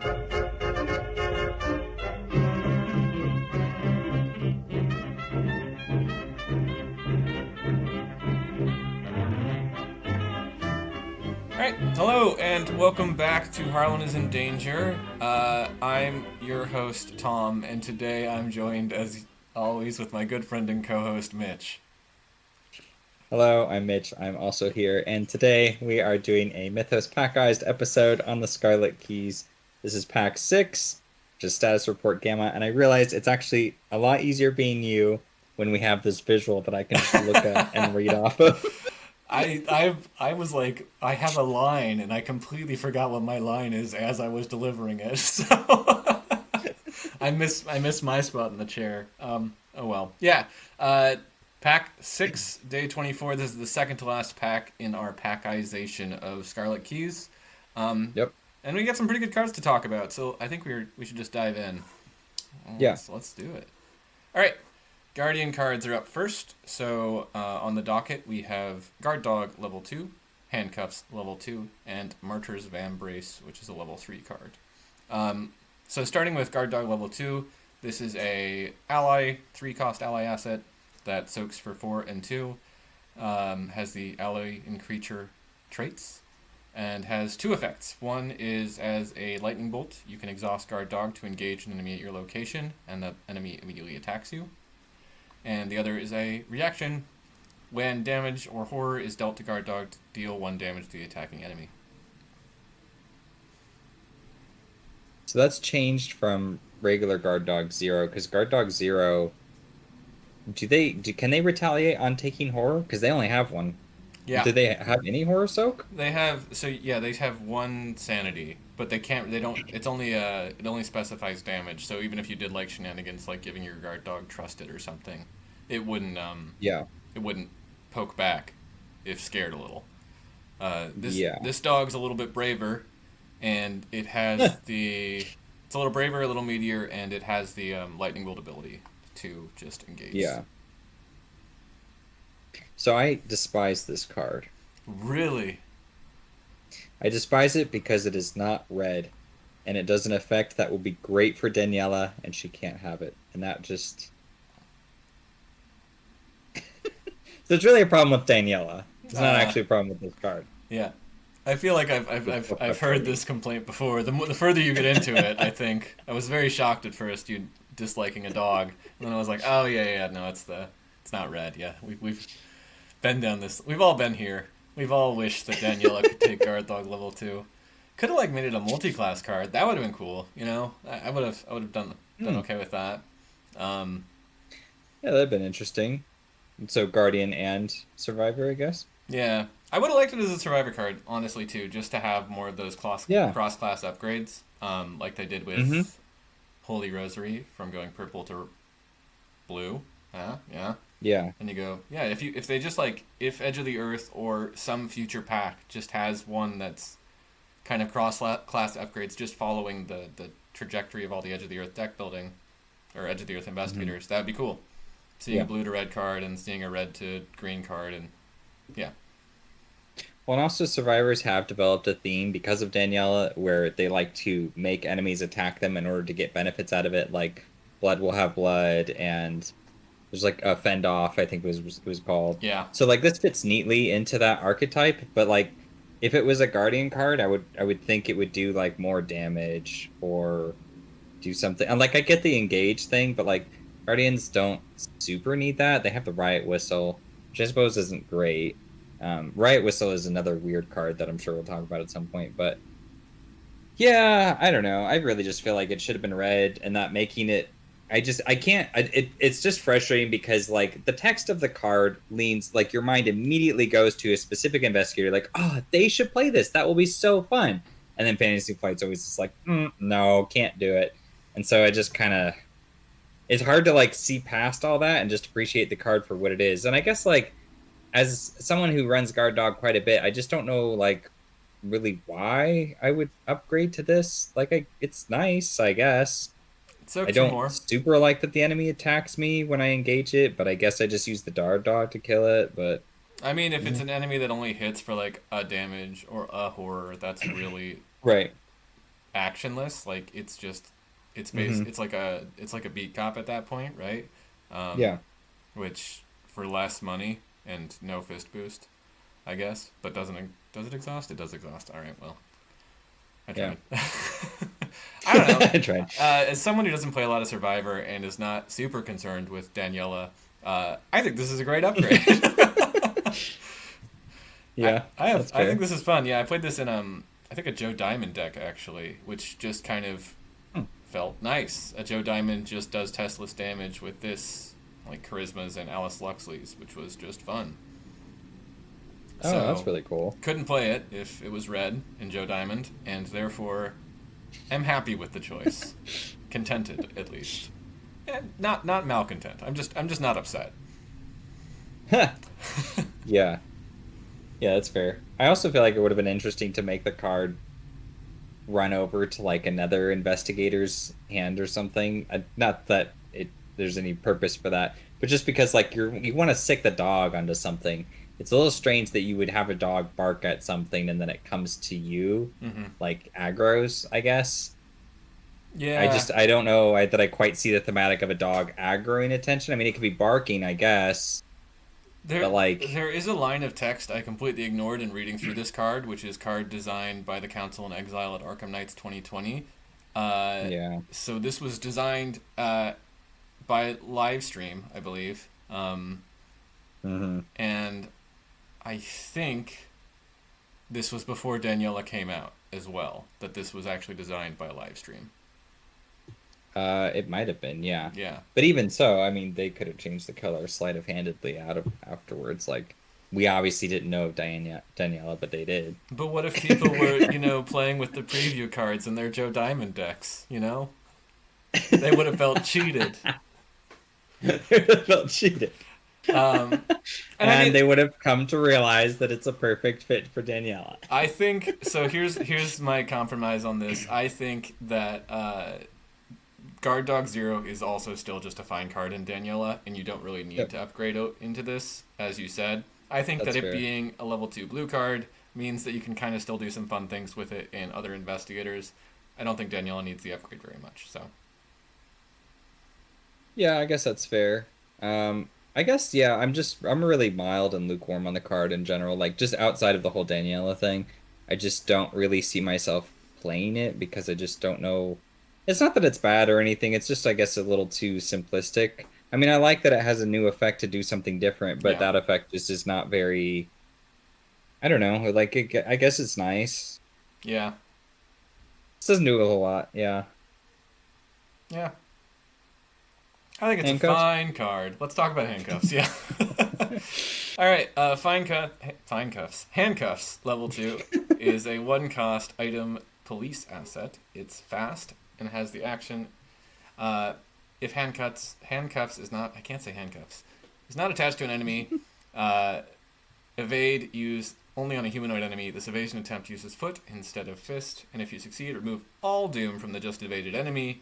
Alright, hello and welcome back to Harlan is in Danger. I'm your host, Tom, and today I'm joined, as always, with my good friend and co-host, Mitch. Hello, I'm Mitch. I'm also here, and today we are doing a Mythos Packized episode on the Scarlet Keys. This is Pack 6, which is Status Report Gamma, and I realized it's actually a lot easier being you when we have this visual that I can just look at and read off of. I was like, I have a line, and I completely forgot what my line is as I was delivering it, so I missed my spot in the chair. Oh well. Yeah, Pack 6, Day 24. This is the second to last pack in our packization of Scarlet Keys. Yep. And we got some pretty good cards to talk about, so I think we should just dive in. Yeah. Let's do it. All right, Guardian cards are up first. So on the docket we have Guard Dog level 2, Handcuffs level 2, and Martyrs of Embrace, which is a level 3 card. So starting with Guard Dog level 2, this is a ally, 3-cost ally asset that soaks for 4 and 2, has the ally and creature traits, and has 2 effects. One is as a lightning bolt, you can exhaust Guard Dog to engage an enemy at your location, and the enemy immediately attacks you. And the other is a reaction, when damage or horror is dealt to Guard Dog to deal 1 damage to the attacking enemy. So that's changed from regular Guard Dog 0, because Guard Dog 0, can they retaliate on taking horror? Because they only have one. Yeah. Do they have any horror soak? They have they have 1 sanity, but they don't. It's only it only specifies damage. So even if you did like shenanigans, like giving your Guard Dog trusted or something, it wouldn't it wouldn't poke back if scared a little. This dog's a little bit braver, and it has it's a little braver, a little meatier, and it has the lightning bolt ability to just engage. Yeah. So I despise this card. Really? I despise it because it is not red, and it does an effect that will be great for Daniela, and she can't have it. And that just... So it's really a problem with Daniela. It's not actually a problem with this card. Yeah. I feel like I've heard this complaint before. The further you get into it, I think. I was very shocked at first, you disliking a dog. And then I was like, oh, yeah, no, it's not red. Yeah, we've been down this. We've all been here. We've all wished that Daniela could take Guard Dog level 2. Could have made it a multi-class card. That would have been cool. You know, I would have done okay with that. Yeah, that'd have been interesting. So Guardian and Survivor, I guess. Yeah, I would have liked it as a Survivor card, honestly, too, just to have more of those cross-class upgrades, like they did with Holy Rosary from going purple to blue. Yeah. And you go, yeah, if they just if Edge of the Earth or some future pack just has one that's kind of cross-class upgrades, just following the trajectory of all the Edge of the Earth deck building, or Edge of the Earth investigators, that would be cool. Seeing a blue to red card and seeing a red to green card, and yeah. Well, and also Survivors have developed a theme because of Daniela where they like to make enemies attack them in order to get benefits out of it, like Blood will have blood, and there's a fend off, I think it was called. Yeah. So this fits neatly into that archetype, but if it was a Guardian card, I would think it would do more damage or do something. And I get the engage thing, but Guardians don't super need that. They have the Riot Whistle, which I suppose isn't great. Riot Whistle is another weird card that I'm sure we'll talk about at some point, but yeah, I don't know. I really just feel like it should have been red, and not making it. It's just frustrating because the text of the card leans your mind immediately goes to a specific investigator, they should play this. That will be so fun. And then Fantasy Flight's always just no, can't do it. And so I just kind of, it's hard to see past all that and just appreciate the card for what it is. And I guess as someone who runs Guard Dog quite a bit, I just don't know really why I would upgrade to this. It's nice, I guess. I don't super like that the enemy attacks me when I engage it, but I guess I just use the Guard Dog to kill it. But I mean, if it's an enemy that only hits for a damage or a horror, that's really right. actionless. Like Mm-hmm. it's like a beat cop at that point, right? Um, Yeah. which for less money and no fist boost, I guess. But does it exhaust? It does exhaust. All right, well, I Yeah. tried. I don't know. I tried. As someone who doesn't play a lot of Survivor and is not super concerned with Daniela, I think this is a great upgrade. Yeah, that's I think fair. this is fun. Yeah, I played this in I think a Joe Diamond deck actually, which just kind of Hmm. felt nice. A Joe Diamond just does testless damage with this like charismas and Alice Luxley's, which was just fun. Oh, that's So really cool. couldn't play it if it was red in Joe Diamond, and therefore am happy with the choice. Contented at least. Not malcontent. I'm just not upset. Yeah. Yeah, that's fair. I also feel like it would have been interesting to make the card run over to like another investigator's hand or something. Not that there's any purpose for that, but just because like you want to sick the dog onto something. It's a little strange that you would have a dog bark at something and then it comes to you, Hmm. like aggro's, I guess. Yeah, I don't know that I quite see the thematic of a dog aggroing attention. I mean, it could be barking, I guess, but like, there is a line of text I completely ignored in reading through this card, which is card designed by the Council in Exile at Arkham Knights 2020. Uh, yeah. so this was designed by Livestream, I believe, Hmm. and I think this was before Daniela came out as well. That this was actually designed by Livestream. It might have been, yeah. Yeah. But even so, I mean, they could have changed the color sleight of handedly out of afterwards. Like, we obviously didn't know of Daniela, but they did. But what if people were, playing with the preview cards in their Joe Diamond decks, They would have felt cheated. They would have felt cheated. Um, and I And mean, they would have come to realize that it's a perfect fit for Daniela. I think so. Here's my compromise on this. I think that Guard Dog Zero is also still just a fine card in Daniela, and you don't really need Yep, to upgrade into this, as you said. I think that that's it fair. being a level 2 blue card means that you can kind of still do some fun things with it in other investigators. I don't think Daniela needs the upgrade very much, so. Yeah, I guess that's fair. I guess yeah, I'm really mild and lukewarm on the card in general. Like just outside of the whole Daniela thing, I just don't really see myself playing it because I just don't know. It's not that it's bad or anything. It's just I guess a little too simplistic. I mean, I like that it has a new effect to do something different, but Yeah. that effect just is not very. I don't know. Like I guess it's nice. Yeah. It doesn't do a whole lot. Yeah. Yeah. I think it's a Handcuffs. fine card. Let's talk about handcuffs. Yeah. All right. Fine cuffs. Handcuffs level 2 is a one cost item police asset. It's fast and has the action. Uh, if handcuffs is not, I can't say handcuffs, is not attached to an enemy, uh, evade use only on a humanoid enemy. This evasion attempt uses foot instead of fist, and if you succeed, remove all doom from the just evaded enemy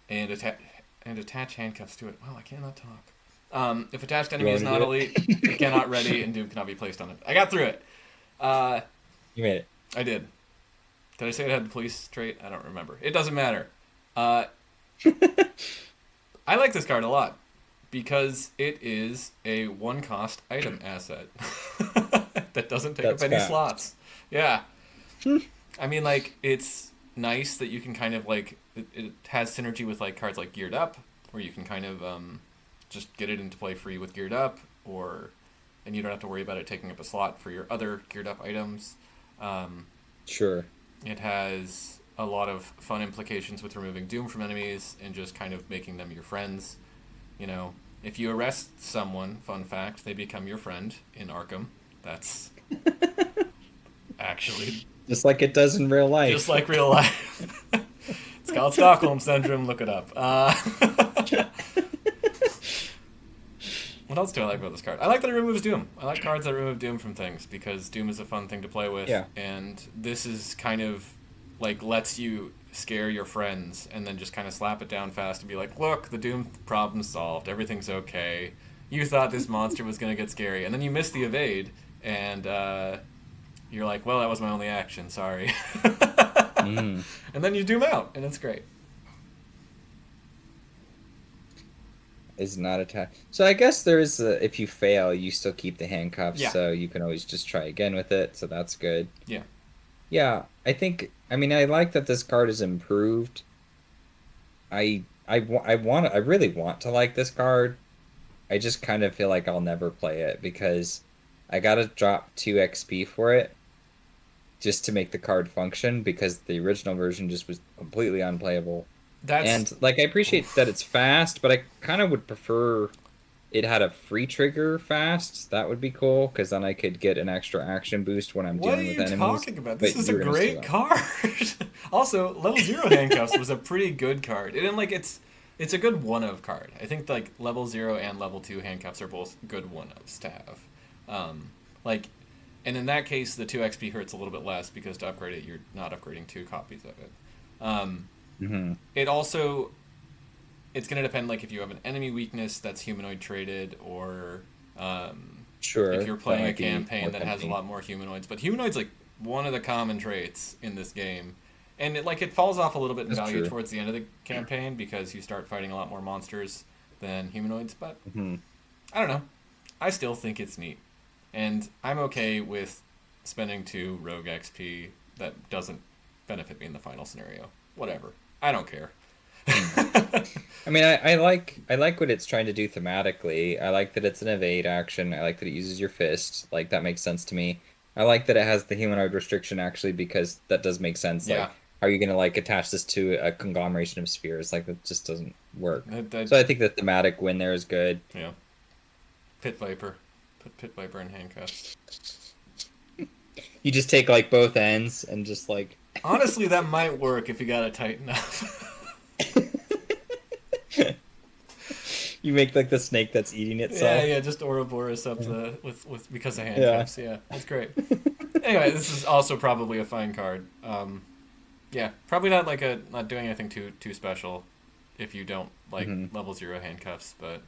and attach handcuffs to it. Wow, I cannot talk. If attached You enemy want is me to not do elite, it cannot ready, and doom cannot be placed on it. I got through it. Uh, You made I did. Did I say it had the police trait? I don't remember. It doesn't matter. Uh, it. I like this card a lot because it is a one cost item asset that doesn't take up That's any fast. slots. Yeah. I mean, like, it's nice that you can kind of, like, it has synergy with, like, cards like Geared Up, where you can kind of just get it into play free with Geared Up, and you don't have to worry about it taking up a slot for your other Geared Up items. Um, Sure. it has a lot of fun implications with removing Doom from enemies and just kind of making them your friends. You know, if you arrest someone, fun fact, they become your friend in Arkham. That's actually Just like it does in real just life. like real life. It's called Stockholm Syndrome. Look it up. What else do I like about this card? I like that it removes Doom. I like cards that remove Doom from things because Doom is a fun thing to play with, Yeah. and this is kind of like lets you scare your friends and then just kind of slap it down fast and be like, look, the Doom problem's solved. Everything's okay. You thought this monster was going to get scary, and then you miss the evade, and you're like, well, that was my only action. Sorry. Mm. And then you doom out, and it's great. Is not attack. So I guess there's if you fail, you still keep the handcuffs, Yeah, so you can always just try again with it. So that's good. yeah. Yeah, I think. I mean, I like that this card is improved. I really want to like this card. I just kind of feel like I'll never play it because I gotta drop 2 XP for it just to make the card function because the original version just was completely unplayable. That's And like I appreciate that oof. it's fast, but I kind of would prefer it had a free trigger fast. That would be cool because then I could get an extra action boost when I'm What are dealing with you enemies. talking about? This But is a you were gonna say great that. card. Also, level zero handcuffs was a pretty good card. And like it's a good one of card. I think like level zero and level two handcuffs are both good one ofs to have. Like, and in that case, the two XP hurts a little bit less because to upgrade it, you're not upgrading two copies of it. Hmm. It also it's gonna depend like if you have an enemy weakness that's humanoid traded or if Sure, you're that playing a might be campaign more that has a tempting. lot more humanoids. But humanoids like one of the common traits in this game, and it falls off a little bit in That's value true. towards the end of the campaign because you start fighting a lot more monsters than humanoids. But Hmm. I don't know. I still think it's neat, and I'm okay with spending two rogue XP that doesn't benefit me in the final scenario. Whatever. I don't care. Hmm. I mean, I like what it's trying to do thematically. I like that it's an evade action. I like that it uses your fist. Like that makes sense to me. I like that it has the humanoid restriction actually because that does make sense. Yeah. Like, how are you gonna like attach this to a conglomeration of spheres? Like that just doesn't work. That So I think the thematic win there is good. yeah. Pit Viper. Put Pit Viper in handcuffs. You just take like both ends and just like Honestly, that might work if you got it tight enough. you make like the snake that's eating Yeah, itself. yeah, just Ouroboros up Yeah. the with because of Yeah. handcuffs. Yeah, that's great. Anyway, this is also probably a fine card. Yeah, probably not like a not doing anything too special if you don't like Hmm. level zero handcuffs, but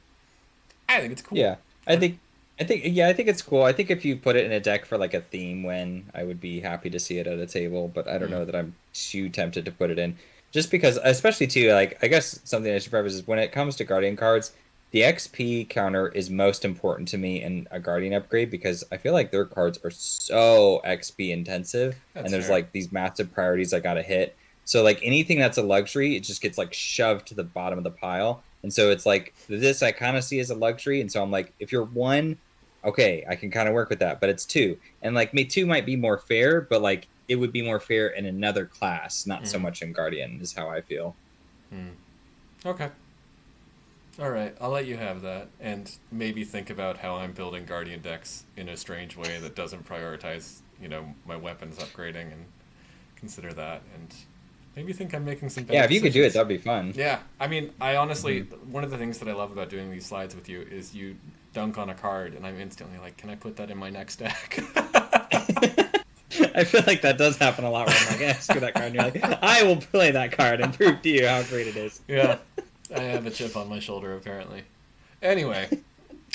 I think it's cool. Yeah. I think I think it's cool. I think if you put it in a deck for like a theme win, I would be happy to see it at a table, but I don't Mm, know that I'm too tempted to put it in. Just because especially too like I guess something I should preface is when it comes to Guardian cards, the XP counter is most important to me in a Guardian upgrade because I feel like their cards are so XP intensive and that's there's fair. like these massive priorities I gotta hit. So like anything that's a luxury, it just gets like shoved to the bottom of the pile. And so it's like this I kind of see as a luxury. And so I'm like, if you're one, okay, I can kind of work with that. But it's two. And like me two might be more fair, but like it would be more fair in another class, not so Mm, much in Guardian, is how I feel. mm. Okay. All right, I'll let you have that, and maybe think about how I'm building Guardian decks in a strange way that doesn't prioritize, my weapons upgrading, and consider that, and maybe think I'm making some Yeah, better if you could do it, decisions. that'd be fun. Yeah, I mean, I honestly, Hmm. one of the things that I love about doing these slides with you is you dunk on a card, and I'm instantly like, can I put that in my next deck? I feel like that does happen a lot where I'm like, ask you that card, and you're like, I will play that card and prove to you how great it is. Yeah, I have a chip on my shoulder, apparently. Anyway,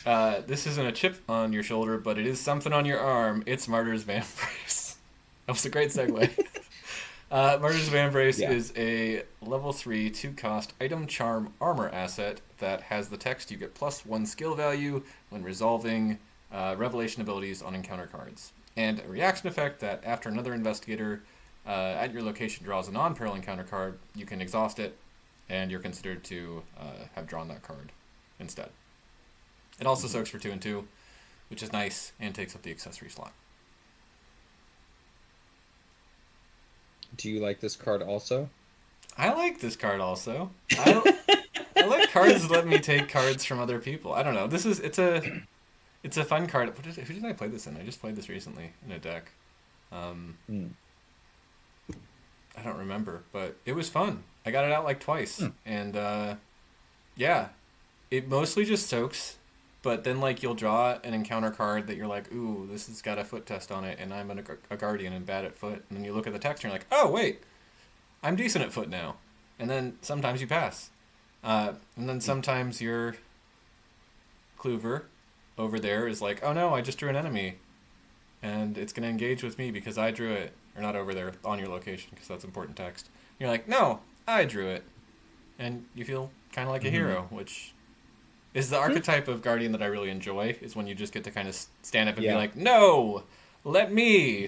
this isn't a chip on your shoulder, but it is something on your arm. It's Martyr's Vambrace. That was a great segue. Martyr's Vambrace Yeah. is a level 3 2 cost item charm armor asset that has the text you get +1 skill value when resolving revelation abilities on encounter cards. And a reaction effect that after another investigator at your location draws a non peril encounter card, you can exhaust it and you're considered to have drawn that card instead. It also Mhm. soaks for 2 and 2, which is nice and takes up the accessory slot. Do you like this card also? I like this card also. I like cards that let me take cards from other people. I don't know. It's a fun card. Who did I play this in? I just played this recently in a deck. Um, Hmm. I don't remember, but it was fun. I got it out like twice, Hmm. and yeah, it mostly just soaks. But then like you'll draw an encounter card that you're like, ooh, this has got a foot test on it, and I'm a guardian and bad at foot. And then you look at the text and you're like, oh wait, I'm decent at foot now. And then sometimes you pass. And then sometimes your Kluver over there is like, oh no, I just drew an enemy. And it's going to engage with me because I drew it. or not over there on your location, because that's important text. And you're like, no, I drew it. And you feel kind of like a hero, which is the archetype of Guardian that I really enjoy, is when you just get to kind of stand up and be like, no, let me.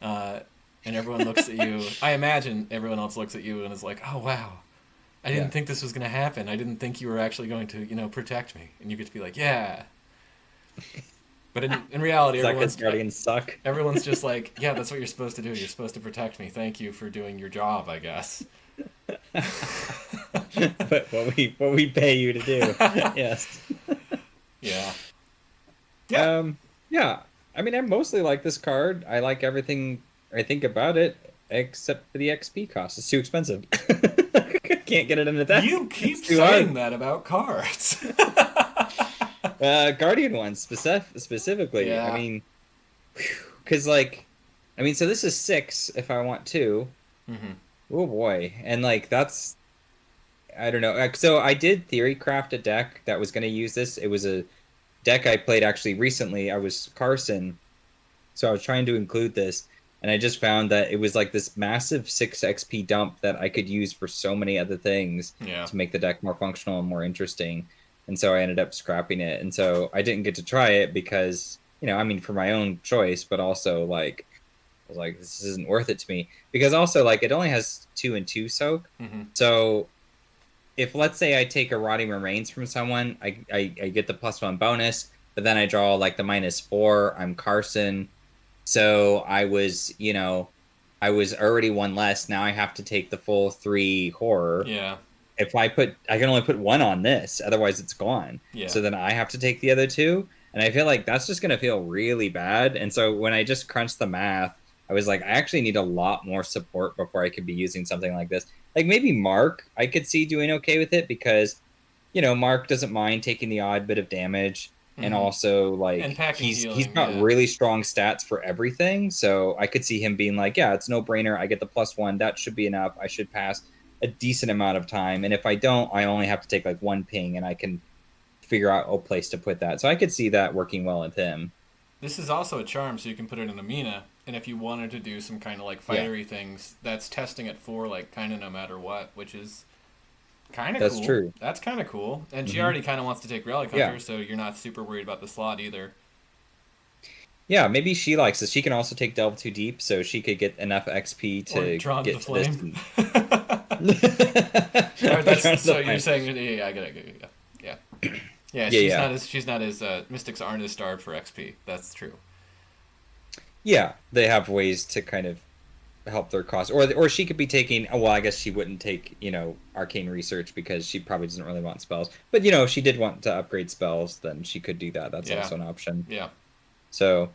And everyone looks at you. I imagine everyone else looks at you and is like, oh, wow. I didn't think this was going to happen. I didn't think you were actually going to, protect me. And you get to be like, yeah. But in reality, Guardians suck. Everyone's just like, yeah, that's what you're supposed to do. You're supposed to protect me. Thank you for doing your job, I guess. But what we pay you to do, yes. Yeah. Yeah. I mean, I mostly like this card. I like everything I think about it, except for the XP cost. It's too expensive. Can't get it into that. You keep saying that about cards. Guardian ones specifically. Yeah. I mean, because so this is 6 if I want to. Oh boy, and that's, I don't know. So I did theory craft a deck that was going to use this. It was a deck I played actually recently. I was Carson, so I was trying to include this, and I just found that it was like this massive 6 XP dump that I could use for so many other things to make the deck more functional and more interesting. And so I ended up scrapping it. And so I didn't get to try it because, for my own choice, but also I was like, this isn't worth it to me. Because also it only has 2 and 2 soak. So if, let's say, I take a Rotting Remains from someone, I get the +1 bonus, but then I draw the -4. I'm Carson. So I was already 1 less. Now I have to take the full 3 horror. Yeah. If I can only put 1 on this, otherwise it's gone. Yeah. So then I have to take the other 2. And I feel like that's just going to feel really bad. And so when I just crunched the math, I was like, I actually need a lot more support before I could be using something like this. Maybe Mark, I could see doing okay with it because, Mark doesn't mind taking the odd bit of damage. And also, he's got really strong stats for everything. So I could see him being like, yeah, it's no brainer. I get the +1. That should be enough. I should pass a decent amount of time. And if I don't, I only have to take 1 ping and I can figure out a place to put that. So I could see that working well with him. This is also a charm, so you can put it in a Mina. And if you wanted to do some kind of fightery things, that's testing at 4, kind of no matter what, which is kind of cool. That's true. That's kind of cool. And she already kind of wants to take Relic Hunter, so you're not super worried about the slot either. Yeah, maybe she likes this. She can also take Delve Too Deep, so she could get enough XP to get to flame. This. So you're saying, yeah, I get it. Yeah. She's not as Mystics aren't as starved for XP. That's true. Yeah, they have ways to kind of help their cost, or she could be taking. Well, I guess she wouldn't take Arcane Research because she probably doesn't really want spells. But if she did want to upgrade spells, then she could do that. That's also an option. Yeah. So,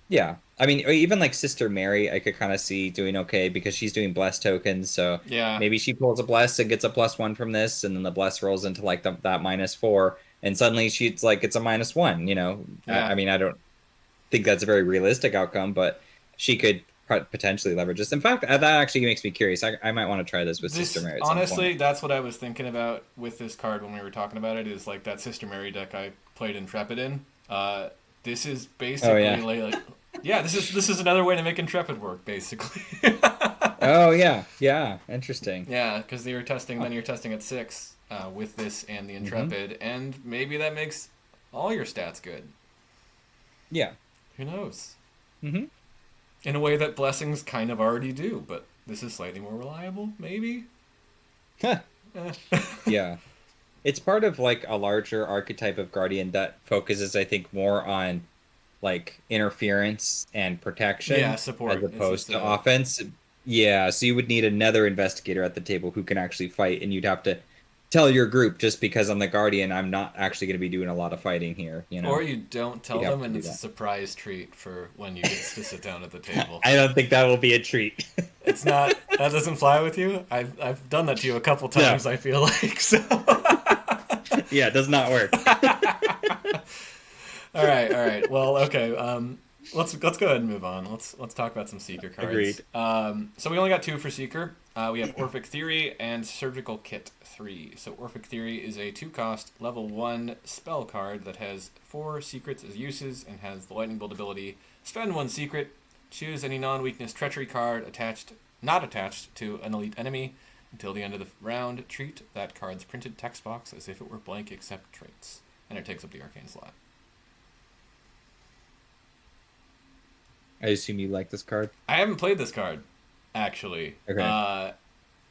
yeah, I mean, even Sister Mary, I could kind of see doing okay because she's doing bless tokens. So maybe she pulls a bless and gets a +1 from this, and then the bless rolls into that -4, and suddenly she's it's a -1. I mean, I don't think that's a very realistic outcome, but she could potentially leverage this. In fact, that actually makes me curious. I might want to try this with Sister Mary. Honestly, that's what I was thinking about with this card when we were talking about it. Is that Sister Mary deck I played Intrepid in. This is basically this is another way to make Intrepid work, basically. Oh yeah, interesting. Yeah, because you're testing at 6 with this and the Intrepid, and maybe that makes all your stats good. Yeah. Who knows? In a way that Blessings kind of already do, but this is slightly more reliable, maybe? Yeah. It's part of a larger archetype of Guardian that focuses, I think, more on interference and protection support as opposed to offense. Yeah, so you would need another investigator at the table who can actually fight, and you'd have to tell your group, just because I'm the Guardian, I'm not actually going to be doing a lot of fighting here. Or you don't tell them, and it's a surprise treat for when you get to sit down at the table. I don't think that will be a treat. It's not. That doesn't fly with you. I've done that to you a couple times. No. I feel like so. Yeah, it does not work. All right. Well, okay. Let's go ahead and move on. Let's talk about some Seeker cards. Agreed. So we only got 2 for Seeker. We have Orphic Theory and Surgical Kit 3. So Orphic Theory is a 2-cost level 1 spell card that has 4 secrets as uses and has the Lightning Bolt ability. Spend 1 secret, Choose any non-weakness treachery card not attached to an elite enemy. Until the end of the round, treat that card's printed text box as if it were blank except traits. And it takes up the arcane slot. I assume you like this card. I haven't played this card, actually. Okay.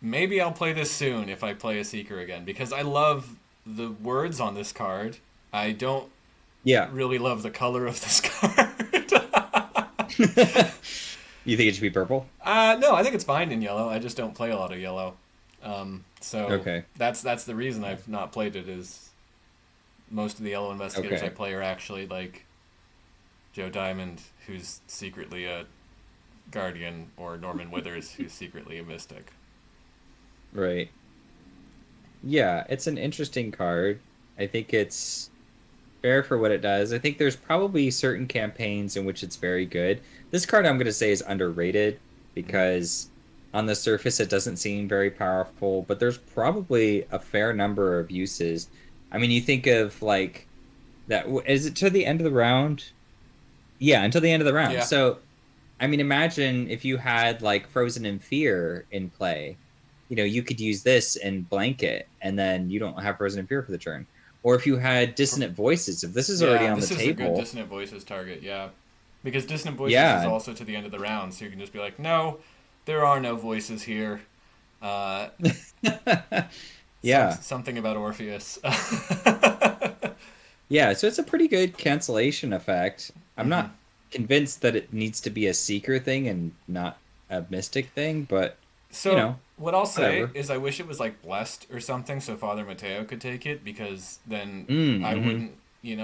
Maybe I'll play this soon if I play a Seeker again, because I love the words on this card. I don't Yeah. really love the color of this card. You think it should be purple? No, I think it's fine in yellow. I just don't play a lot of yellow. So Okay. that's the reason I've not played it. Is most of the yellow investigators Okay. I play are actually like Joe Diamond, who's secretly a guardian, or Norman Withers, who's secretly a mystic. Right. Yeah, it's an interesting card. I think it's fair for what it does. I think there's probably certain campaigns in which it's very good. This card I'm going to say is underrated because on the surface it doesn't seem very powerful, but there's probably a fair number of uses. I mean, you think of like that, is it to the end of the round? Yeah, until the end of the round. Yeah. So, I mean, imagine if you had like Frozen in Fear in play. You know, you could use this and blanket, and then you don't have Frozen in Fear for the turn. Or if you had Dissonant Voices, if this is already on the this is a good table. Dissonant Voices target, yeah. Because Dissonant Voices Yeah. is also to the end of the round, so you can just be like, no, there are no voices here. Yeah. Something about Orpheus. Yeah, so it's a pretty good cancellation effect. I'm not convinced that it needs to be a Seeker thing and not a Mystic thing, but, So you know, what I'll say whatever. is I wish it was like blessed or something, so Father Mateo could take it, because then I Mm-hmm. wouldn't,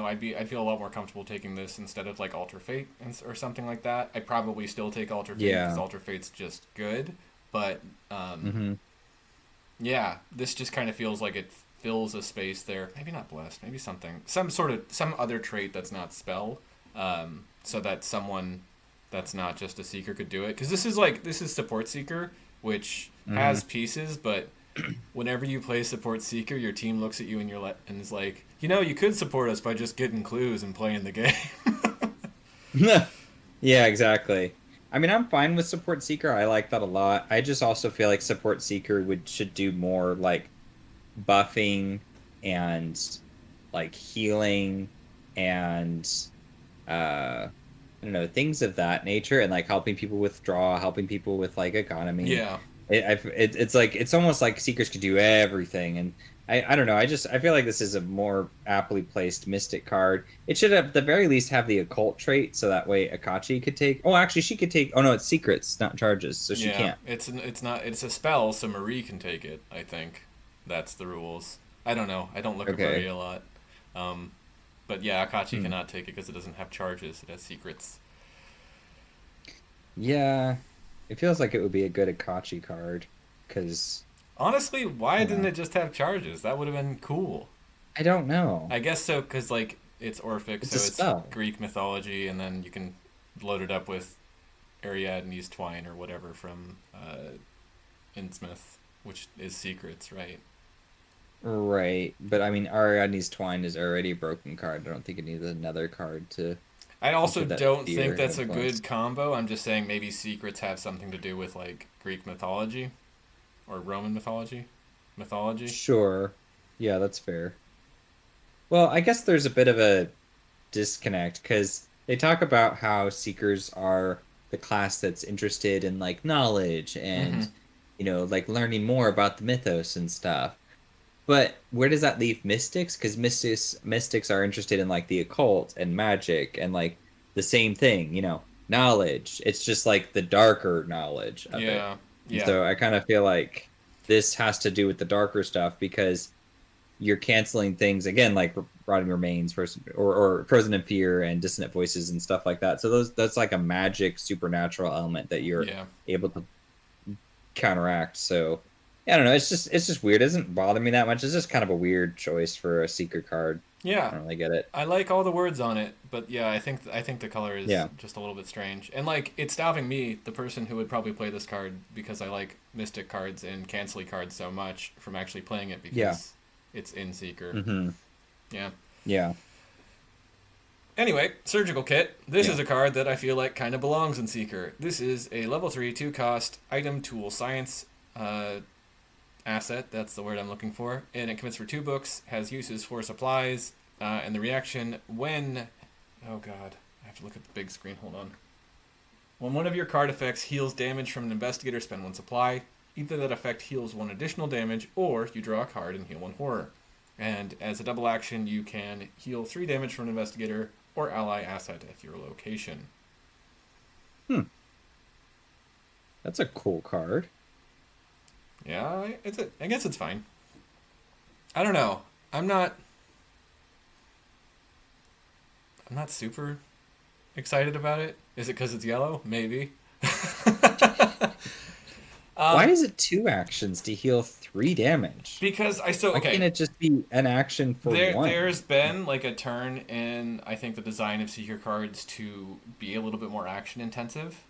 I'd feel a lot more comfortable taking this instead of like Alter Fate or something like that. I'd probably still take Alter Fate Yeah. because Alter Fate's just good, but Mm-hmm. yeah, this just kind of feels like it fills a space there. Maybe not blessed, maybe some other trait that's not spell, so that someone that's not just a seeker could do it. Because this is support seeker, which has pieces, but whenever you play support seeker, your team looks at you and and is like, you could support us by just getting clues and playing the game. Yeah, exactly. I mean, I'm fine with Support Seeker. I like that a lot. I just also feel like Support Seeker should do more like buffing and like healing and I don't know, things of that nature, and like helping people withdraw, helping people with like economy. Yeah. It's like it's almost like Seekers could do everything, and I don't know. I feel like this is a more aptly placed Mystic card. It should at the very least have the Occult trait, so that way Akachi could take. Oh, actually, she could take. Oh no, it's secrets, not charges, so she Yeah, can't. it's a spell, so Marie can take it. I think that's the rules. I don't know. I don't look at Okay. Marie a lot. But yeah, Akachi cannot take it because it doesn't have charges. It has secrets. Yeah, it feels like it would be a good Akachi card, because Honestly, why Yeah. didn't it just have charges? That would have been cool. I don't know. I guess so, because like it's Orphic, It's so a it's spell. Greek mythology, and then you can load it up with Ariadne's twine or whatever from Innsmouth, which is secrets, right? Right, but I mean, Ariadne's Twine is already a broken card. I don't think it needs another card to. I also Give that don't fear think and that's a influence. good combo. I'm just saying maybe secrets have something to do with like Greek mythology or Roman mythology. Sure. Yeah, that's fair. Well, I guess there's a bit of a disconnect because they talk about how Seekers are the class that's interested in like knowledge and, Hmm. like learning more about the mythos and stuff. But where does that leave mystics? Because mystics are interested in like the occult and magic and like the same thing, knowledge. It's just like the darker knowledge of it. Yeah, And yeah, so I kind of feel like this has to do with the darker stuff because you're canceling things again, like Rotting Remains, or Frozen in Fear and Dissonant Voices and stuff like that. So that's like a magic supernatural element that you're yeah. able to counteract. So yeah, I don't know. It's just weird. It doesn't bother me that much. It's just kind of a weird choice for a secret card. I Yeah, don't really get it. I like all the words on it, but yeah, I think the color is Yeah. just a little bit strange, and like it's stopping me, the person who would probably play this card because I like Mystic cards and Cancel cards so much, from actually playing it because Yeah. it's in Seeker. Hmm. Yeah. Yeah. Anyway, Surgical Kit. This Yeah. is a card that I feel like kind of belongs in Seeker. This is a level 3, 2 cost item tool science asset. That's the word I'm looking for. And it commits for 2 books, has uses for supplies, and the reaction when. Oh god, I have to look at the big screen. Hold on. When one of your card effects heals damage from an investigator, spend 1 supply. Either that effect heals 1 additional damage, or you draw a card and heal 1 horror. And as a double action, you can heal 3 damage from an investigator or ally asset at your location. That's a cool card. Yeah, I guess it's fine. I don't know. I'm not super excited about it. Is it because it's yellow? Maybe. Why is it 2 actions to heal 3 damage? Because Why can't it just be an action for 1? There's been like a turn in, I think, the design of Seeker cards to be a little bit more action intensive,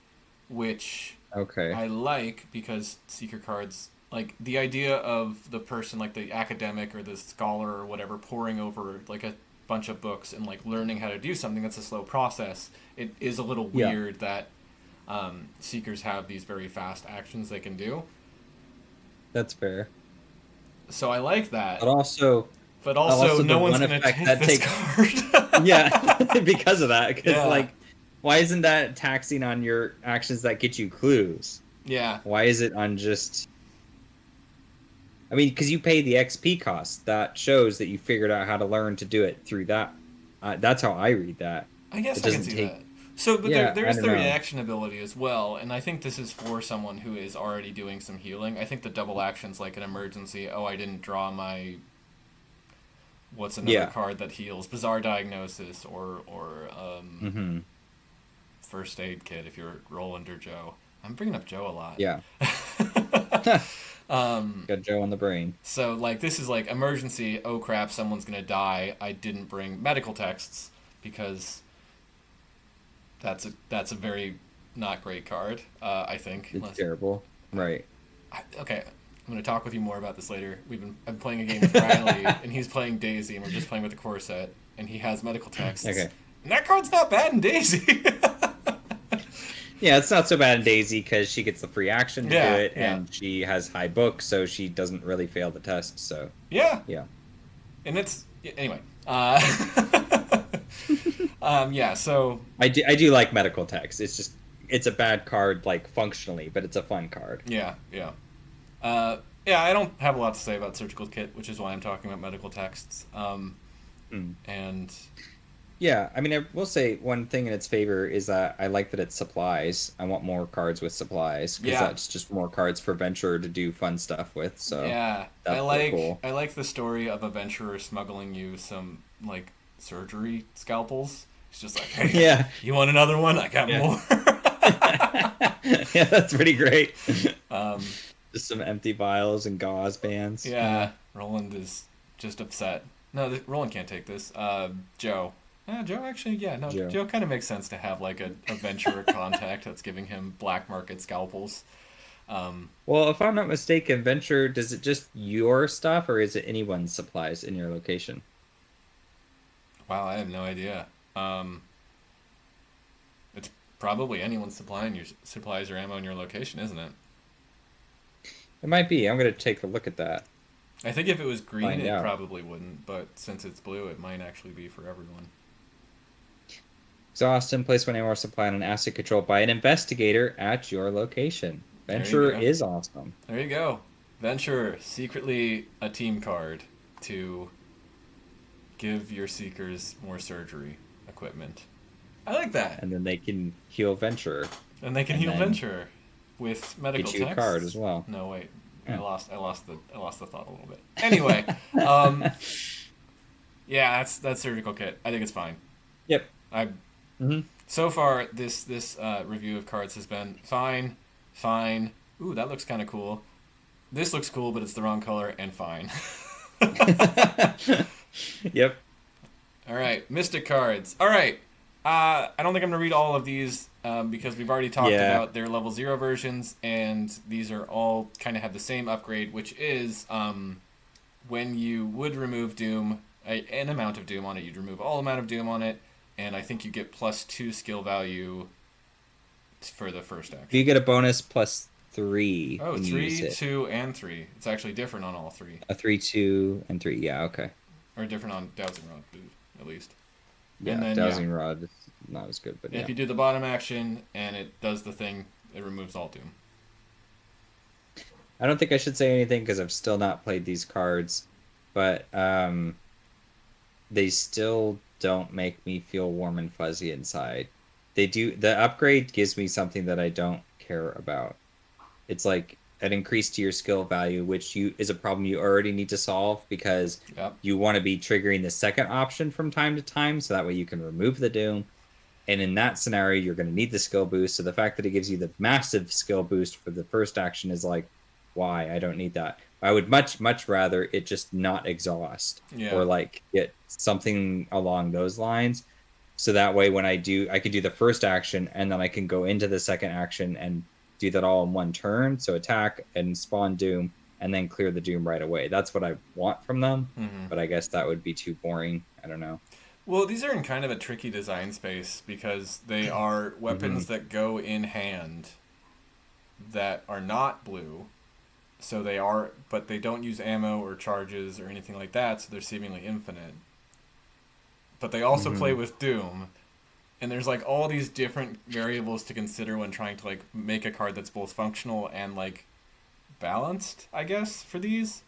which Okay. I like because Seeker cards, like the idea of the person, like the academic or the scholar or whatever, poring over like a bunch of books and like learning how to do something that's a slow process. It is a little Yeah. weird that Seekers have these very fast actions they can do. That's fair. So I like that. But also no the one's one going to effect take that this takes card. yeah, because of that. Because Yeah. like, why isn't that taxing on your actions that get you clues? Yeah. Why is it on just? I mean, because you pay the XP cost. That shows that you figured out how to learn to do it through that. That's how I read that. I guess It I can doesn't see take- that. So, but Yeah, there's I the don't know. reaction ability as well, and I think this is for someone who is already doing some healing. I think the double action's like an emergency. Oh, I didn't draw my. What's another Yeah. card that heals? Bizarre Diagnosis or Mm-hmm. First Aid Kit if you're Roland or Joe. I'm bringing up Joe a lot. Yeah. Got Joe on the brain. So, like, this is like emergency. Oh crap, someone's gonna die. I didn't bring medical texts because that's a very not great card. I think. It's terrible. Right. Okay, I'm gonna talk with you more about this later. I'm playing a game with Riley, and he's playing Daisy, and we're just playing with the core set, and he has medical texts. Okay. And that card's not bad in Daisy. Yeah, it's not so bad in Daisy because she gets the free action to Yeah, do it, yeah. and she has high book, so she doesn't really fail the test. So Yeah, yeah. and it's anyway. Yeah. So I do like medical text. It's a bad card like functionally, but it's a fun card. yeah. Yeah. I don't have a lot to say about Surgical Kit, which is why I'm talking about medical texts. And Yeah, I mean, I will say one thing in its favor is that I like that it supplies. I want more cards with supplies because Yeah. that's just more cards for Venture to do fun stuff with. So yeah, that's pretty cool. I like the story of a venturer smuggling you some like surgery scalpels. It's just like, hey, Yeah. you want another one? I got Yeah. more. Yeah, that's pretty great. um, Just some empty vials and gauze bands. yeah, Roland is just upset. No, Roland can't take this. Joe. Joe actually, yeah, no, Joe. Joe kind of makes sense to have like a venturer contact that's giving him black market scalpels. Well, if I'm not mistaken, Venture, does it just your stuff or is it anyone's supplies in your location? Wow, I have no idea. It's probably anyone supplying your supplies or ammo in your location, isn't it? It might be. I'm going to take a look at that. I think if it was green, Find it out. probably wouldn't, but since it's blue, it might actually be for everyone. Exhaust and place one ammo supply on an asset controlled by an investigator at your location. There you Venture go. is awesome. There you go. Venture, secretly a team card to give your seekers more surgery equipment. I like that. And then they can heal Venture. And they can and heal then Venture with medical get you a texts. card as well. No, wait. Yeah. I lost the thought a little bit. Anyway, yeah, that's Surgical Kit. I think it's fine. Yep. I so far this review of cards has been fine. Ooh, that looks kind of cool. This looks cool, but it's the wrong color, and fine. Yep. All right, Mystic cards. All right, I don't think I'm gonna read all of these because we've already talked Yeah. about their level 0 versions, and these are all kind of have the same upgrade, which is when you would remove Doom, an amount of Doom on it, you'd remove all amount of Doom on it. and I think you get +2 skill value for the first You action. get a bonus +3 Oh, when you use three, it. 2, and 3. It's actually different on all three. A 3, 2, and 3. Yeah, okay. Or different on Dowsing Rod, at least. And Yeah, then, yeah, dowsing rod is not as good, but if yeah. you do the bottom action and it does the thing, it removes all Doom. I don't think I should say anything because I've still not played these cards, but they still don't make me feel warm and fuzzy inside. They do, the upgrade gives me something that I don't care about. It's like an increase to your skill value, which you is a problem you already need to solve because Yep. you want to be triggering the second option from time to time, so that way you can remove the doom. And in that scenario, you're going to need the skill boost. So the fact that it gives you the massive skill boost for the first action is like, why? I don't need that. I would much, much rather it just not exhaust Yeah. or like get something along those lines. So that way, when I can do the first action and then I can go into the second action and do that all in one turn. So attack and spawn Doom and then clear the Doom right away. That's what I want from them. Mm-hmm. But I guess that would be too boring. I don't know. Well, these are in kind of a tricky design space because they are Mm-hmm. weapons that go in hand that are not blue. So they are, but they don't use ammo or charges or anything like that, so they're seemingly infinite. But they also play Mm-hmm. with Doom, and there's like all these different variables to consider when trying to like make a card that's both functional and like balanced, I guess, for these.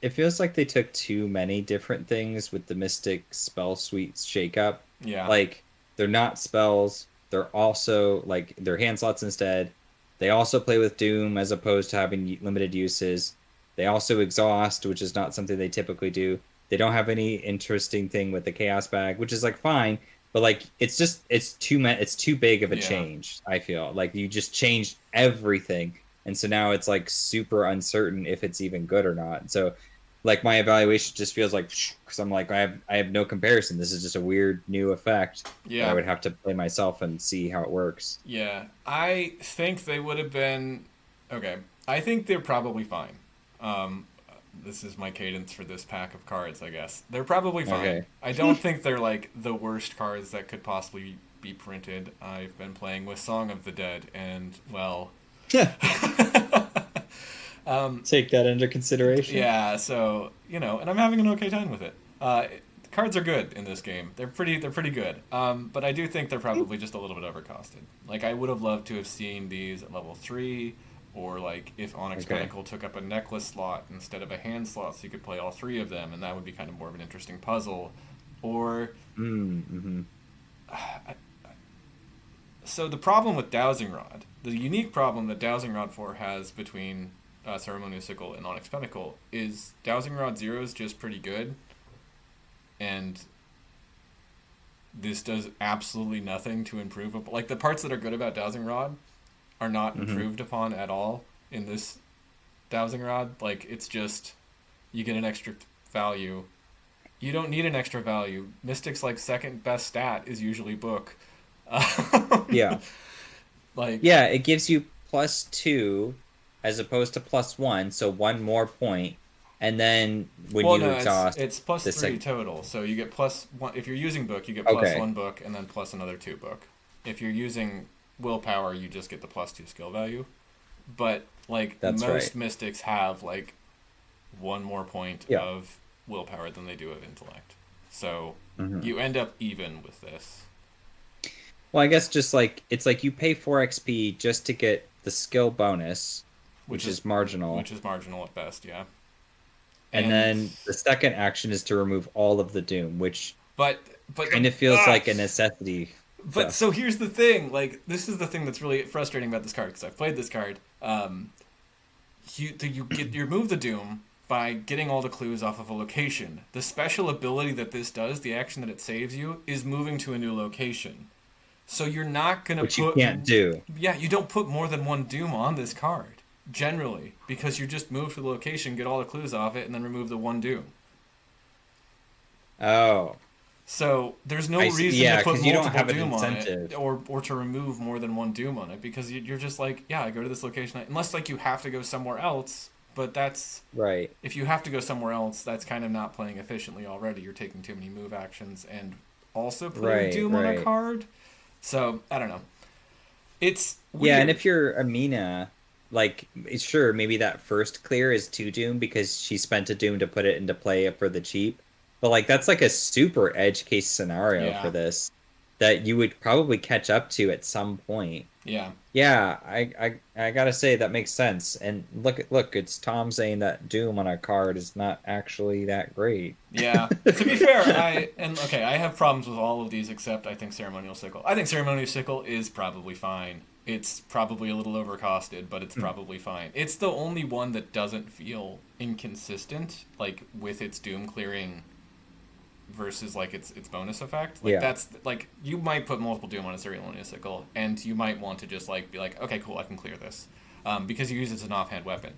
It feels like they took too many different things with the Mystic spell suite shakeup. Yeah. Like they're not spells. They're also like they're hand slots instead. They also play with Doom as opposed to having limited uses. They also exhaust, which is not something they typically do. They don't have any interesting thing with the Chaos Bag, which is like fine, but like it's too big of a Yeah. change. I feel like you just changed everything, and so now it's like super uncertain if it's even good or not. So like my evaluation just feels like because I'm like I have no comparison. This is just a weird new effect that I Yeah. would have to play myself and see how it works. Yeah. I think they would have been okay. I think they're probably fine. Um, this is my cadence for this pack of cards, I guess. They're probably fine. Okay. I don't think they're like the worst cards that could possibly be printed. I've been playing with Song of the Dead, and well, Take that into consideration. yeah. So and I'm having an okay time with it. The cards are good in this game. They're pretty good. But I do think they're probably just a little bit overcosted. Like I would have loved to have seen these at level 3, or like if Onyx Okay. Pinnacle took up a necklace slot instead of a hand slot, so you could play all three of them, and that would be kind of more of an interesting puzzle. Or Mm-hmm. so the problem with Dowsing Rod, the unique problem that Dowsing Rod 4 has between Ceremonial Sickle and Onyx Pinnacle is Dowsing Rod 0 is just pretty good, and this does absolutely nothing to improve upon. Like the parts that are good about Dowsing Rod are not Mm-hmm. improved upon at all in this Dowsing Rod. Like it's just you get an extra value. You don't need an extra value. Mystic's like second best stat is usually book. Yeah. Like Yeah, it gives you +2 as opposed to +1, so one more point. And then when well, you no, it's exhaust it's plus the three sec total. So you get +1 if you're using book. You get plus Okay, one book and then plus another 2 book. If you're using willpower, you just get the +2 skill value. But like that's right. most mystics have like one more point Yeah. of willpower than they do of intellect. So Hmm. you end up even with this, Well, I guess just like it's like you pay 4 XP just to get the skill bonus, which which is is marginal. which is marginal at best, yeah. And And then the second action is to remove all of the doom, which but but the kind of feels like a necessity. but So, so here's the thing. Like this is the thing that's really frustrating about this card because I've played this card. You remove the doom by getting all the clues off of a location. The special ability that this does, the action that it saves you, is moving to a new location. So you're not gonna which you put, can't do. yeah, you don't put more than one doom on this card generally because you just move to the location, get all the clues off it, and then remove the one doom. Oh, So there's no I see. reason to Yeah, put because you don't multiple have an doom on it, incentive. or to remove more than one doom on it because you're just like, yeah, I go to this location unless like you have to go somewhere else. But that's Right. if you have to go somewhere else, that's kind of not playing efficiently already. You're taking too many move actions, and also putting Right, Doom on a right. card. So I don't know. It's Yeah, and weird. if you're Amina, like sure, maybe that first clear is two Doom because she spent a Doom to put it into play for the cheap. But like that's like a super edge case scenario for Yeah, this that you would probably catch up to at some point. yeah, Yeah, I gotta say that makes sense. And look, it's Tom saying that Doom on a card is not actually that great. yeah. To be fair, I have problems with all of these except I think Ceremonial Sickle. I think Ceremonial Sickle is probably fine. It's probably a little overcosted, but it's probably fine. It's the only one that doesn't feel inconsistent, like with its Doom clearing versus like its bonus effect. Like Yeah. that's like you might put multiple Doom on a Ceremonial Sickle, and you might want to just like be like, okay, cool, I can clear this, because you use it as an offhand weapon.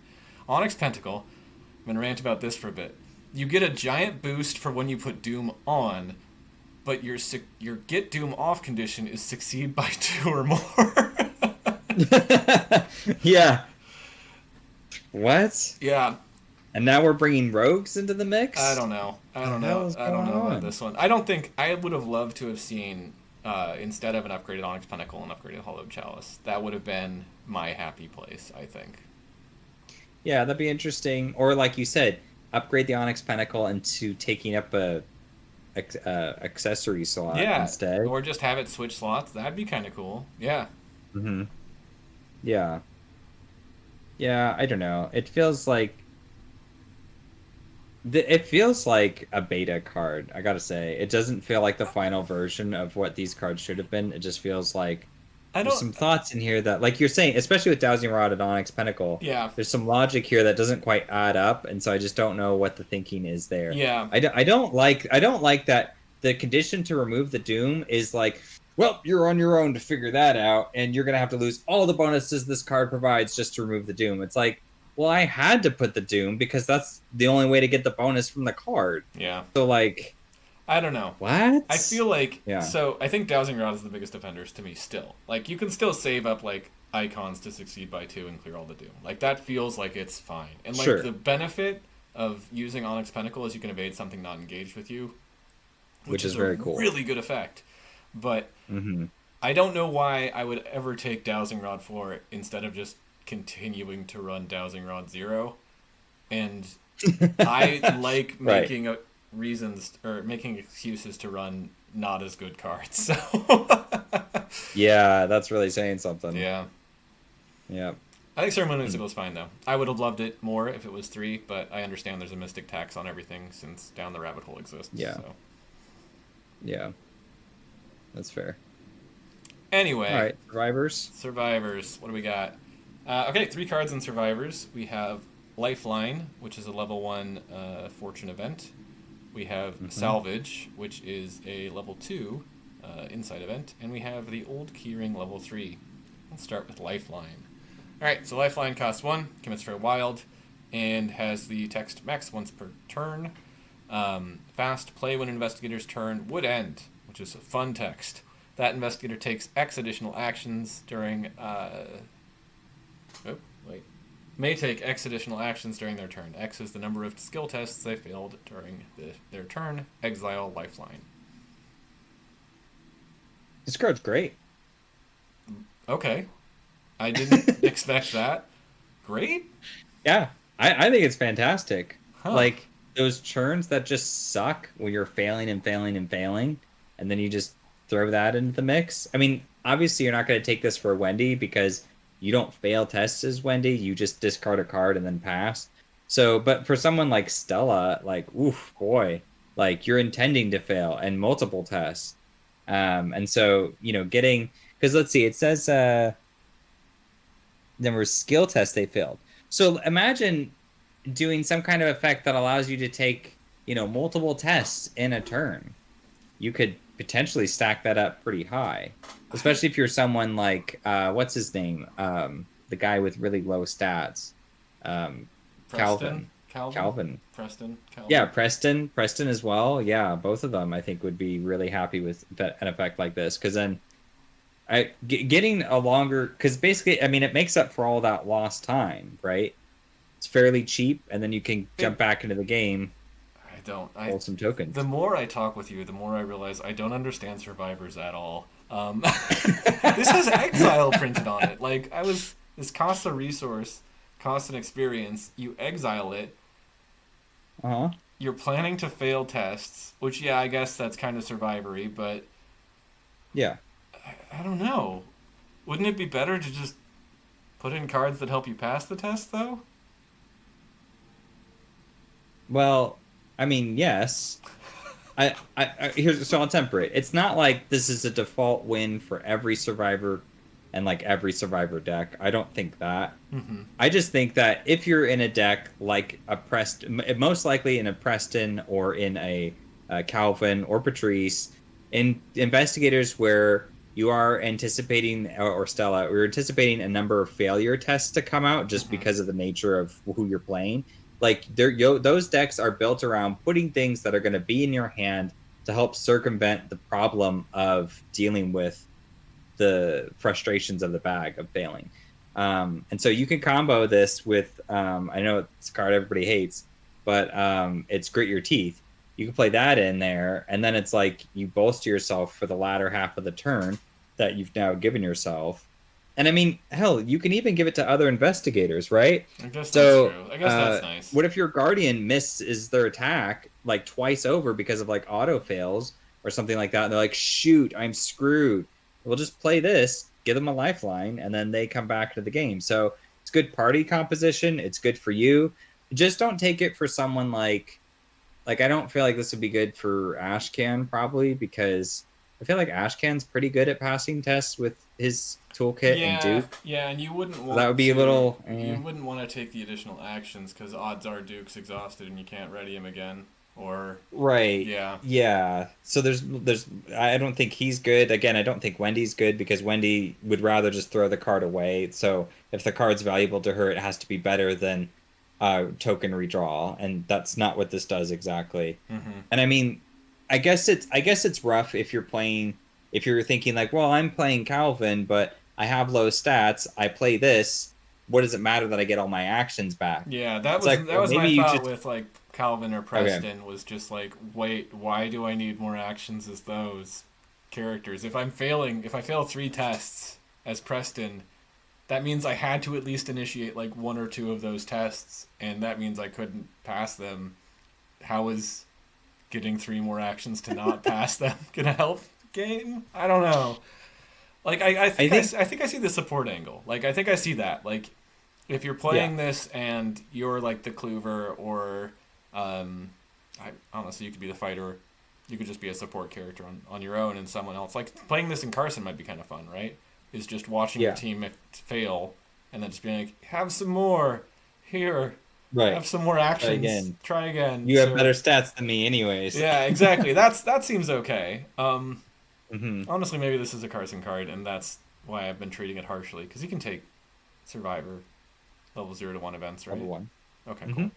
Onyx Pentacle, I'm gonna rant about this for a bit. You get a giant boost for when you put Doom on, but your get Doom off condition is succeed by two or more. Yeah. What? Yeah, And now we're bringing rogues into the I mix? don't know. I The don't hell know. is I don't going know about on? this one. I don't think I would have loved to have seen instead of an upgraded Onyx Pentacle, an upgraded Hollowed Chalice. That would have been my happy place, I think. Yeah, that'd be interesting. Or like you said, upgrade the Onyx Pentacle into taking up a accessory slot Yeah, instead. or just have it switch slots. That'd be kind of cool. Yeah. Hmm. Yeah. Yeah, I don't know. It feels like a beta card, I gotta say. It doesn't feel like the final version of what these cards should have been. It just feels like I there's don't. some thoughts in here that, like you're saying, especially with Dowsing Rod and Onyx Pinnacle, Yeah. there's some logic here that doesn't quite add up, and so I just don't know what the thinking is there. Yeah. I don't like that the condition to remove the Doom is like, well, you're on your own to figure that out, and you're gonna have to lose all the bonuses this card provides just to remove the Doom. It's like, well, I had to put the Doom because that's the only way to get the bonus from the card. Yeah. So like, I don't know. I what? feel like Yeah, so. I think Dowsing Rod is the biggest offenders to me still. Like you can still save up like icons to succeed by two and clear all the doom. Like that feels like it's fine. And like the sure, benefit of using Onyx Pentacle is you can evade something not engaged with you, which which is is a very cool. really good effect. But Hmm. I don't know why I would ever take Dowsing Rod 4 instead of just continuing to run Dowsing Rod 0. And I like Right. making reasons or making excuses to run not as good cards. So Yeah, that's really saying something. yeah, Yeah. I think Ceremonial Sickle is fine though. I would have loved it more if it was 3, but I understand there's a mystic tax on everything since Down the Rabbit Hole exists. Yeah. So Yeah. That's fair. anyway, All right, survivors. Survivors. What do we got? Okay, 3 cards in Survivors. We have Lifeline, which is a level 1 fortune event. We have Hmm. Salvage, which is a level 2 insight event. And we have the Old Keyring level 3. Let's start with Lifeline. Alright, so Lifeline costs 1, commits for wild, and has the text max once per turn. Fast play when investigator's turn would end, which is a fun text. That investigator takes X additional actions during. Oh, wait. May take X additional actions during their turn. X is the number of skill tests they failed during their turn. Exile Lifeline. This card's great. Okay. I didn't expect that. Great? Yeah, I think it's fantastic. Huh. Like those turns that just suck when you're failing and failing and failing, and then you just throw that into the mix. I mean, obviously you're not going to take this for Wendy because you don't fail tests as Wendy. You just discard a card and then pass. So, but for someone like Stella, like, oof, boy, like you're intending to fail and multiple tests. And so, getting, because let's see, it says, there were skill tests they failed. So imagine doing some kind of effect that allows you to take, multiple tests in a turn. You could potentially stack that up pretty high, especially if you're someone like what's his name, the guy with really low stats, Preston? Calvin. Preston? Calvin? Yeah, Preston as well. Yeah, both of them I think would be really happy with an effect like this because then getting a longer, because basically, I mean, it makes up for all that lost time, right? It's fairly cheap, and then you can jump back into the game. don't. Pull some The tokens. more I talk with you, the more I realize I don't understand survivors at all. This has exile printed on it. Like I was, this costs a resource, costs an experience. You exile it. Uh-huh. You're planning to fail tests, which yeah, I guess that's kind of survivory, but Yeah. I don't know. Wouldn't it be better to just put in cards that help you pass the test, though? Well, I mean, yes. Here's so I'll temper it. It's not like this is a default win for every survivor and like every survivor deck. I don't think that. Mm-hmm. I just think that if you're in a deck like a Preston, most likely in a Preston or in a Calvin or Patrice, in investigators where you are anticipating or Stella, we're anticipating a number of failure tests to come out just Mm-hmm. because of the nature of who you're playing. Like those decks are built around putting things that are going to be in your hand to help circumvent the problem of dealing with the frustrations of the bag of failing. And so you can combo this with, I know it's a card everybody hates, but it's Grit Your Teeth. You can play that in there, and then it's like you bolster yourself for the latter half of the turn that you've now given yourself. And I mean, hell, you can even give it to other investigators, right? I guess that's So, true. I guess that's nice. what if your guardian misses their attack like twice over because of like auto fails or something like that? And they're like, shoot, I'm screwed. We'll just play this, give them a lifeline, and then they come back to the game. So it's good party composition. It's good for you. Just don't take it for someone like I don't feel like this would be good for Ashcan probably because I feel like Ashcan's pretty good at passing tests with his toolkit and Yeah, Duke. yeah, and you wouldn't So that want would be a to. little. You wouldn't want to take the additional actions because odds are Duke's exhausted and you can't ready him again. Or Right. yeah, Yeah. So there's I don't think he's good. Again, I don't think Wendy's good because Wendy would rather just throw the card away. So if the card's valuable to her, it has to be better than token redraw, and that's not what this does exactly. mm-hmm. And I mean, I guess it's rough if you're thinking like, well, I'm playing Calvin, but I have low stats. I play this. What does it matter that I get all my actions back? Yeah, It's like, that well, was maybe my you thought just with like Calvin or okay. Preston was just like, wait, why do I need more actions as those characters? If I fail three tests as Preston, that means I had to at least initiate like one or two of those tests, and that means I couldn't pass them. How is getting three more actions to not pass them gonna help the game? I don't know. Like I think I think I see the support angle. Like I think I see that. Like if you're yeah. playing this and you're like the Clover or I honestly you could be the fighter, you could just be a support character on your own and someone else. Like playing this in Carson might be kind of fun, right? Is just watching your Yeah. team fail and then just being like, have some more here, Right. have some more actions, Again, try again. you have So better stats than me, anyways. yeah, exactly. That seems okay. hmm Honestly, maybe this is a Carson card, and that's why I've been treating it harshly because he can take Survivor level 0 to 1 events, Level right? one. Okay, hmm cool.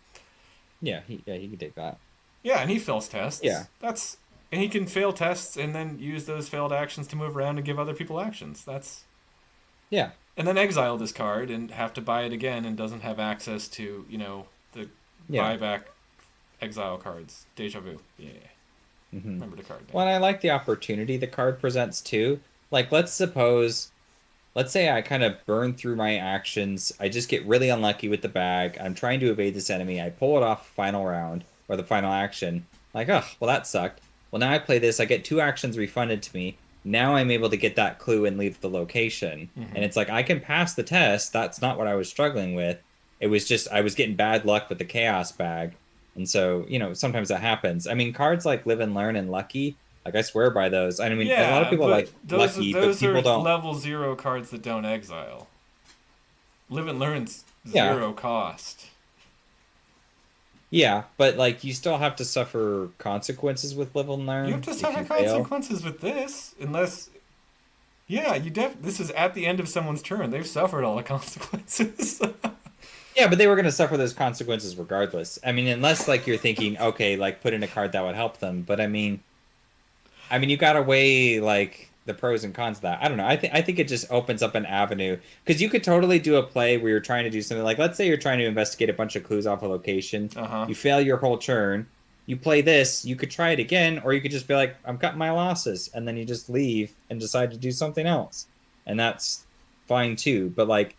Yeah, he can take that. Yeah, and he fails Yeah. tests. And he can fail tests and then use those failed actions to move around and give other people actions. That's Yeah. and then exile this card and have to buy it again and doesn't have access to the Yeah. buyback exile cards. Deja vu. Yeah, hmm remember the card name. Well, and I like the opportunity the card presents too. Like, let's say I kind of burn through my actions. I just get really unlucky with the bag. I'm trying to evade this enemy. I pull it off final round or the final action. Like, oh, well, that sucked. Well, now I play this. I get two actions refunded to me. Now I'm able to get that clue and leave the location. Mm-hmm. And it's like, I can pass the test. That's not what I was struggling with. It was just, I was getting bad luck with the chaos bag. And so, sometimes that happens. I mean, cards like Live and Learn and Lucky, like I swear by those. I mean, a lot of Yeah, people but like Lucky, but those are people don't. level 0 cards that don't exile. Live and Learn's Yeah, 0 cost. yeah, but like you still have to suffer consequences with Live and You have Learn to if suffer you fail. consequences with this, unless yeah, this is at the end of someone's turn. They've suffered all the consequences. Yeah, but they were going to suffer those consequences regardless. I mean, unless like you're thinking, okay, like put in a card that would help them. But I mean, you got to weigh like the pros and cons of that. I don't know. I think it just opens up an avenue because you could totally do a play where you're trying to do something like, let's say you're trying to investigate a bunch of clues off a location. Uh-huh. You fail your whole turn. you play this, you could try it again, or you could just be like, I'm cutting my losses, and then you just leave and decide to do something else. And that's fine too. But like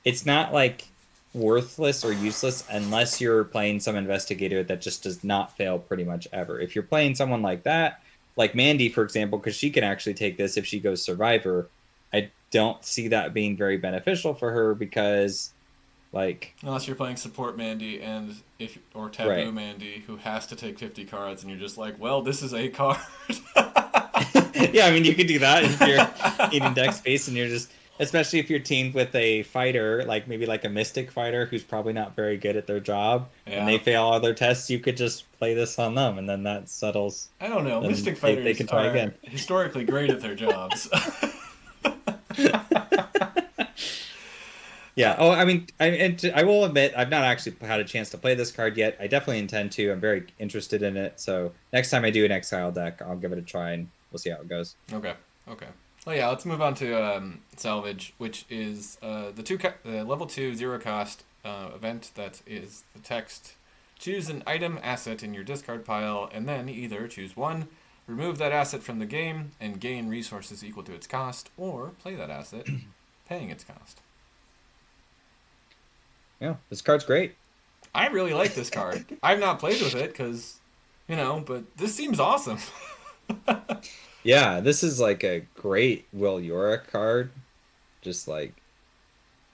it's not like worthless or useless unless you're playing some investigator that just does not fail pretty much ever. If you're playing someone like that, like Mandy, for example, because she can actually take this if she goes Survivor, I don't see that being very beneficial for her because, like, Unless you're playing support Mandy or taboo right. Mandy who has to take 50 cards and you're just like, well, this is a card. Yeah, I mean, you could do that if you're eating deck space and you're just, especially if you're teamed with a fighter, like maybe like a mystic fighter who's probably not very good at their job and they Yeah. fail all their tests, you could just play this on them and then that settles. I don't know. Then Mystic they fighters can try are again. historically great at their jobs. Yeah. Oh, I mean, I will admit I've not actually had a chance to play this card yet. I definitely intend to. I'm very interested in it. So next time I do an exile deck, I'll give it a try and we'll see how it goes. Okay. Okay. Well, yeah. Let's move on to salvage, which is the level 2 zero cost event that is the text. Choose an item asset in your discard pile, and then either choose one, remove that asset from the game, and gain resources equal to its cost, or play that asset, paying its cost. Yeah, this card's great. I really like this card. I've not played with it because, but this seems awesome. Yeah, this is like a great Will Yorick card. Just like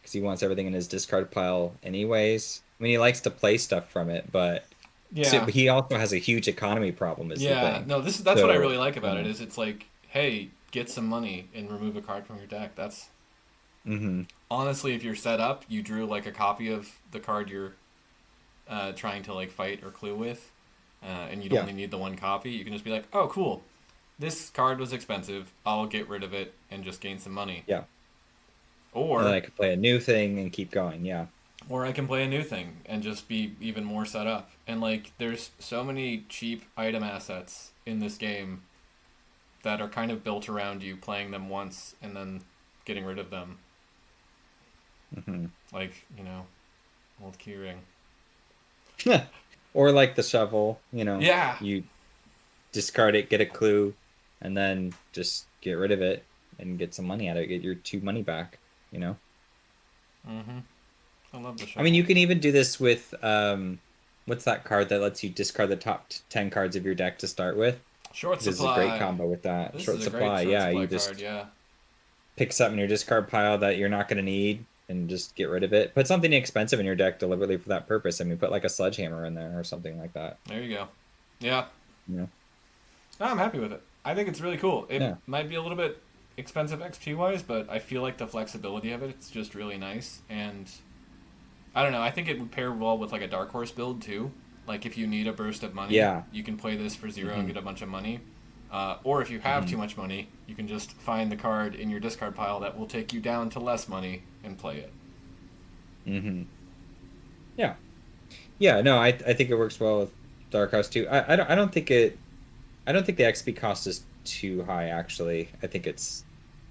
because he wants everything in his discard pile anyways. I mean, he likes to play stuff from it, but Yeah. he also has a huge economy problem is the Yeah. thing. No, that's what I So, really like you about it know, is it's like, hey, get some money and remove a card from your deck. That's hmm honestly, if you're set up, you drew like a copy of the card you're trying to like fight or clue with, and you'd yeah, only need the one copy. You can just be like, oh, cool. This card was expensive. I'll get rid of it and just gain some money. yeah. And then Or I could play a new thing and keep going. Yeah. or I can play a new thing and just be even more set up. And like there's so many cheap item assets in this game that are kind of built around you playing them once and then getting rid of them. hmm Like, old keyring. Or like the shovel, Yeah. you discard it, get a clue, and then just get rid of it and get some money out of it, get your two money back. Mm-hmm. I love the I mean, shovel. you can even do this with what's that card that lets you discard the top 10 cards of your deck to start with? Short This is a great supply. combo with that. This Short is a great supply, short yeah, supply you card, just yeah. pick something in your discard pile that you're not going to need and just get rid of it. Put something expensive in your deck deliberately for that purpose. I mean, put like a sledgehammer in there or something like that. There you go. Yeah. You know? I'm happy with it. I think it's really cool. It Yeah. might be a little bit expensive XP wise, but I feel like the flexibility of it's just really nice. And I don't know, I think it would pair well with like a Dark Horse build too. Like if you need a burst of money, Yeah. you can play this for 0 and hmm get a bunch of money. Or if you have hmm too much money, you can just find the card in your discard pile that will take you down to less money and play it. hmm Yeah. Yeah, no, I think it works well with Dark House too. I don't think the XP cost is too high actually. I think it's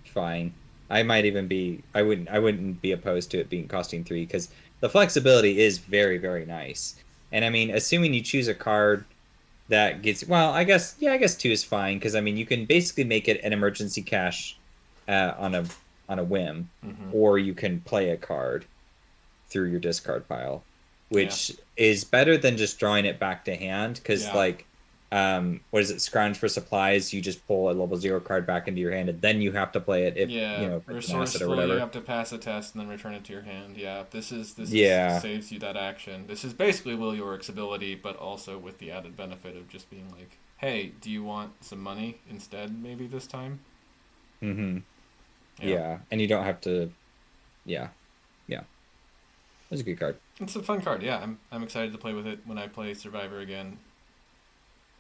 fine. I might even be I wouldn't be opposed to it being costing 3 because the flexibility is very, very nice. And I mean, assuming you choose a card that gets well, I guess 2 is fine because I mean, you can basically make it an emergency cash on a whim, Mm-hmm. or you can play a card through your discard pile, Yeah. which is better than just drawing it back to hand. Because Yeah. like, what is it? Scrounge for supplies. You just pull a level 0 card back into your hand, and then you have to play it if Yeah, if it's an asset or resourceful. You whatever. have to pass a test and then return it to your hand. Yeah, this is Yeah. saves you that action. This is basically Will Yorick's ability, but also with the added benefit of just being like, hey, do you want some money instead? Maybe this time. Mm-hmm. Yeah, Yeah, and you don't have to. Yeah, yeah. It's a good card. it's a fun card. Yeah, I'm excited to play with it when I play Survivor again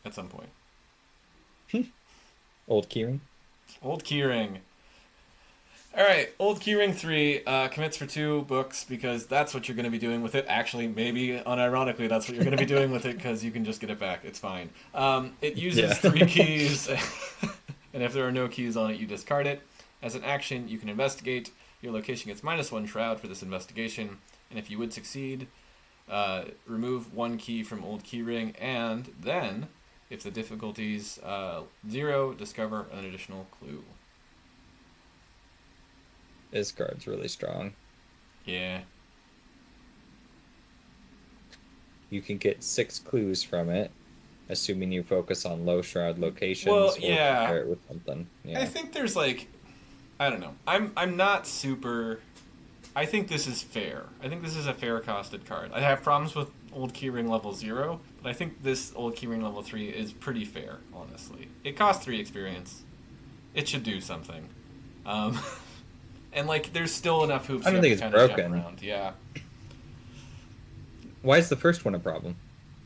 at some point. Old Kieran. Old Keyring. All right, Old Keyring 3 commits for 2 books because that's what you're going to be doing with it. Actually, maybe unironically, that's what you're going to be doing with it because you can just get it back. It's fine. It uses Yeah. 3 keys, and if there are no keys on it, you discard it. As an action, you can investigate. Your location gets -1 shroud for this investigation, and if you would succeed, Remove one key from old keyring, and then, if the difficulty's 0, discover an additional clue. This card's really strong. Yeah. You can get 6 clues from it, assuming you focus on low shroud locations Well, or yeah. compare it with something. Yeah. I think there's like, I don't know. I'm not super. I think this is fair. I think this is a fair costed card. I have problems with old keyring level 0, but I think this old keyring level 3 is pretty fair, honestly. It costs 3 experience. It should do something. Um, and like, there's still enough hoops I don't you think have it's to kind of jump broken. around. Yeah. Why is the first one a problem?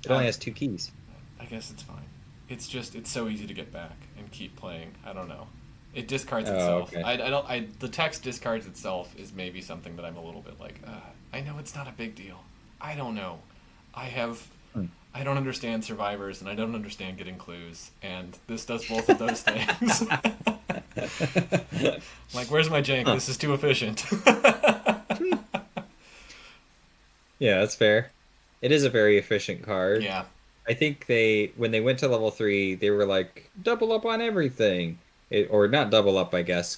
It only Um, has 2 keys. I guess it's fine. It's just, it's so easy to get back and keep playing. I don't know. It discards Oh, itself. okay. The text discards itself is maybe something that I'm a little bit like, I know it's not a big deal. I don't know. I have, Hmm. I don't understand survivors and I don't understand getting clues, and this does both of those things. Like, where's my jank? Huh. This is too efficient. Yeah, that's fair. It is a very efficient card. Yeah. I think when they went to level 3, they were like, double up on everything. Or not double up, I guess,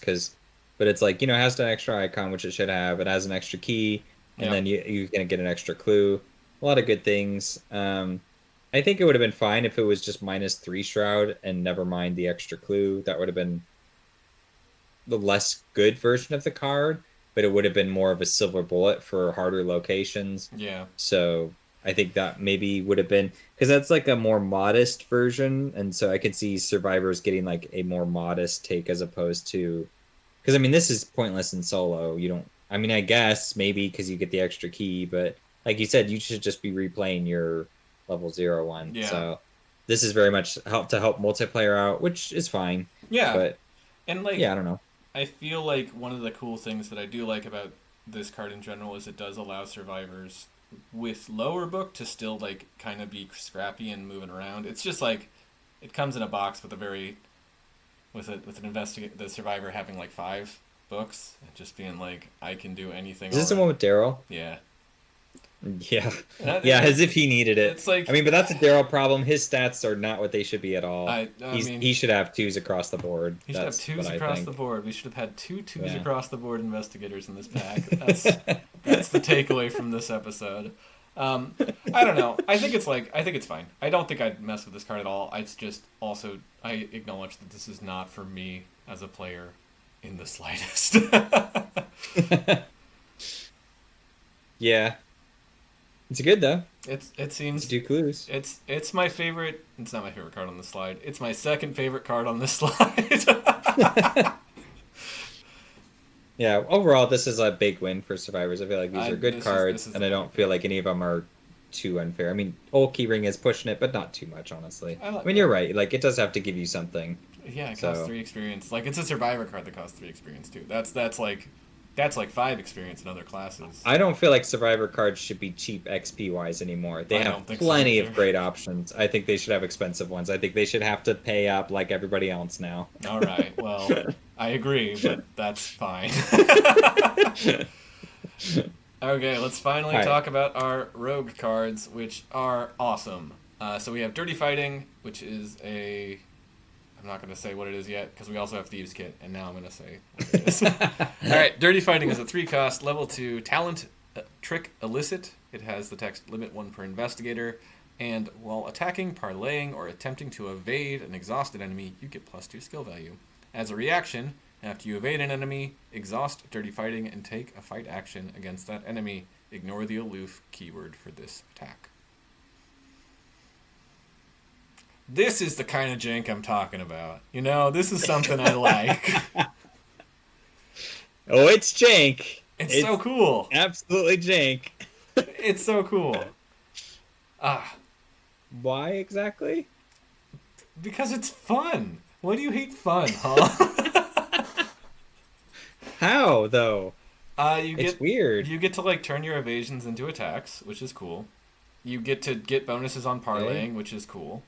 but it's like, it has an extra icon, which it should have. It has an extra key, and Yep. then you're going to get an extra clue. A lot of good things. I think it would have been fine if it was just -3 shroud and never mind the extra clue. That would have been the less good version of the card, but it would have been more of a silver bullet for harder locations. Yeah. So I think that maybe would have been, because that's like a more modest version, and so I could see survivors getting like a more modest take as opposed to, because I mean this is pointless in solo. You don't. I mean, I guess maybe because you get the extra key, but like you said, you should just be replaying your level 0 one. Yeah. So this is very much help multiplayer out, which is fine. Yeah. But And like, yeah, I don't know. I feel like one of the cool things that I do like about this card in general is it does allow survivors with lower book to still like kind of be scrappy and moving around. It's just like it comes in a box with a very with an investigate the survivor having like 5 books and just being like, I can do anything. Is this the already. one with Daryl? Yeah. Yeah, And yeah, as if he needed it. It's like, I mean, but that's a Daryl problem. His stats are not what they should be at all. I mean, He should have 2s across the board. he should have That's 2s what I across think. the board. We should have had 2 2s Yeah. across the board investigators in this pack. That's the takeaway from this episode. I don't know. I think it's fine. I don't think I'd mess with this card at all. It's just also I acknowledge that this is not for me as a player in the slightest. Yeah, it's good though. It seems 2 clues. it's my favorite. It's not my favorite card on this slide. It's my second favorite card on this slide. Yeah, overall, this is a big win for survivors. I feel like these are good cards, this is and I don't feel like any of them are too unfair. I mean, Old Keyring is pushing it, but not too much, honestly. I mean, you're right. Like, it does have to give you something. Yeah, it costs So- 3 experience. Like, it's a survivor card that costs 3 experience too. That's like 5 experience in other classes. I don't feel like survivor cards should be cheap XP wise anymore. They I have don't think so plenty either. of great options. I think they should have expensive ones. I think they should have to pay up like everybody else now. All right. Well, I agree, but that's fine. Okay, let's finally All right. talk about our rogue cards, which are awesome. So we have Dirty Fighting, which is a... I'm not going to say what it is yet, because we also have Thieves Kit, and now I'm going to say what it is. Alright, Dirty Fighting is a 3-cost, level 2, talent, trick, illicit. It has the text limit 1 per investigator, and while attacking, parlaying, or attempting to evade an exhausted enemy, you get +2 skill value. As a reaction, after you evade an enemy, exhaust Dirty Fighting and take a fight action against that enemy. Ignore the aloof keyword for this attack. This is the kind of jank I'm talking about. You know, this is something I like. Oh, it's jank. It's so cool. Absolutely jank. It's so cool. Why exactly? Because it's fun. Why do you hate fun, huh? How though? It's weird. You get to like turn your evasions into attacks, which is cool. You get to get bonuses on parlaying, which is cool.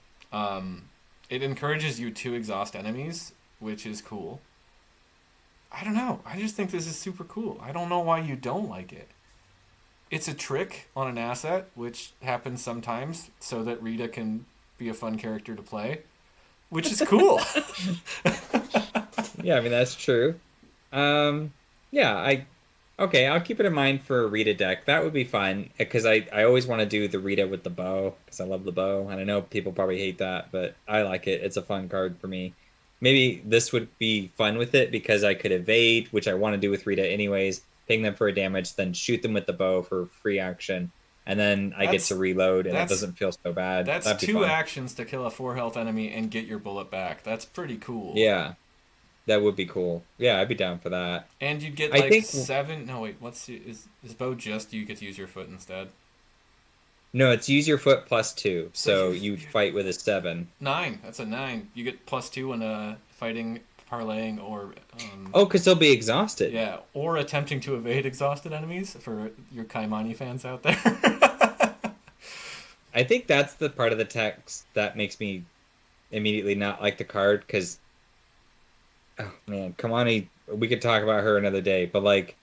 It encourages you to exhaust enemies, which is cool. I don't know. I just think this is super cool. I don't know why you don't like it. It's a trick on an asset, which happens sometimes, so that Rita can be a fun character to play, which is cool. Yeah, I mean that's true. Um, yeah, okay, I'll keep it in mind for a Rita deck. That would be fun because I always want to do the Rita with the bow because I love the bow, and I know people probably hate that, but I like it. It's a fun card for me. Maybe this would be fun with it because I could evade, which I want to do with Rita anyways, ping them for a damage, then shoot them with the bow for free action, and then I get to That's reload and it that's doesn't feel so bad. that's That'd be two fun. actions to kill a 4 health enemy and get your bullet back. That's pretty cool. Yeah, that would be cool. Yeah, I'd be down for that. And you'd get I like think 7. No, wait. Is bow just you get to use your foot instead? no, it's use your foot plus 2, So so you fight with a 7. 9. That's a 9. You get +2 when fighting, parlaying, or Oh, because they'll be exhausted. yeah, or attempting to evade exhausted enemies for your Kaimani fans out there. I think that's the part of the text that makes me immediately not like the card because, oh man, Kamani, we could talk about her another day, but like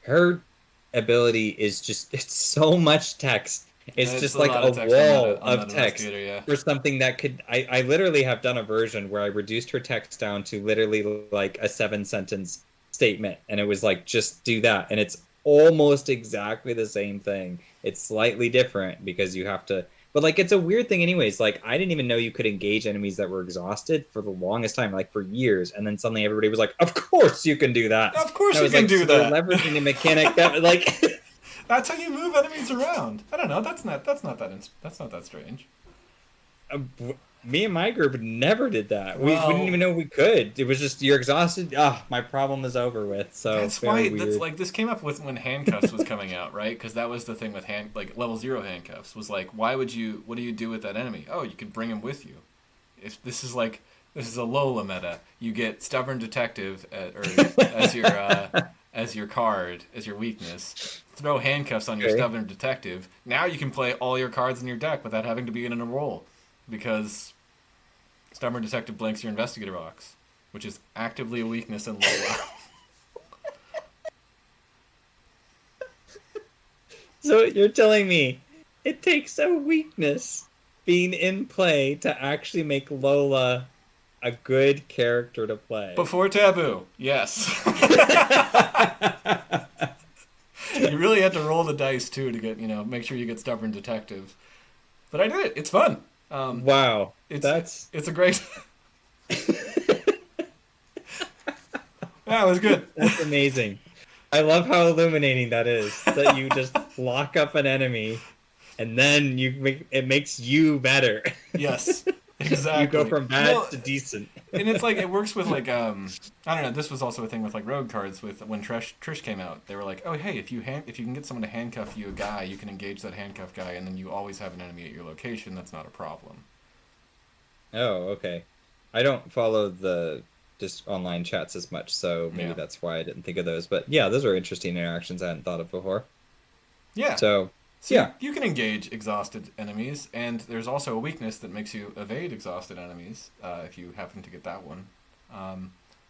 her ability is just, it's so much text. It's It's just a like lot a of text on wall on of that text investigator. Yeah. for something that could, I literally have done a version where I reduced her text down to literally like a 7 sentence statement. And it was like, just do that. And it's almost exactly the same thing. It's slightly different because you have to, but like, it's a weird thing anyways. Like, I didn't even know you could engage enemies that were exhausted for the longest time, like for years. And then suddenly everybody was like, of course you can do that. Of course And I you was can like, do so they're that. leveraging a mechanic that like, That's how you move enemies around. I don't know. That's not that strange. Uh, me and my group never did that. We didn't Well, even know we could. It was just you're exhausted. Ah, my problem is over with. So that's very why that's weird. like this came up with when handcuffs was coming out, right? Because that was the thing with like level 0 handcuffs was like, why would you? What do you do with that enemy? Oh, you can bring him with you. If this is a Lola meta, you get stubborn detective as your card as your weakness. Throw handcuffs on your Okay. stubborn detective. Now you can play all your cards in your deck without having to be in a roll, because stubborn detective blanks your investigator box, which is actively a weakness in Lola. So you're telling me it takes a weakness being in play to actually make Lola a good character to play. Before taboo, yes. You really had to roll the dice too to get make sure you get stubborn detective. But I did it. It's fun. Wow, It's that's it's a great. Yeah, it was good. that's amazing. I love how illuminating that is. That you just lock up an enemy, and then it makes you better. Yes, You go exactly. from bad Well, to decent. and it's like it works with like I don't know. This was also a thing with like rogue cards. With when Trish came out, they were like, oh hey, if you can get someone to handcuff you a guy, you can engage that handcuff guy, and then you always have an enemy at your location. That's not a problem. Oh, okay. I don't follow the just online chats as much, so maybe Yeah. that's why I didn't think of those. But yeah, those are interesting interactions I hadn't thought of before. Yeah. So So yeah, you can engage exhausted enemies, and there's also a weakness that makes you evade exhausted enemies if you happen to get that one.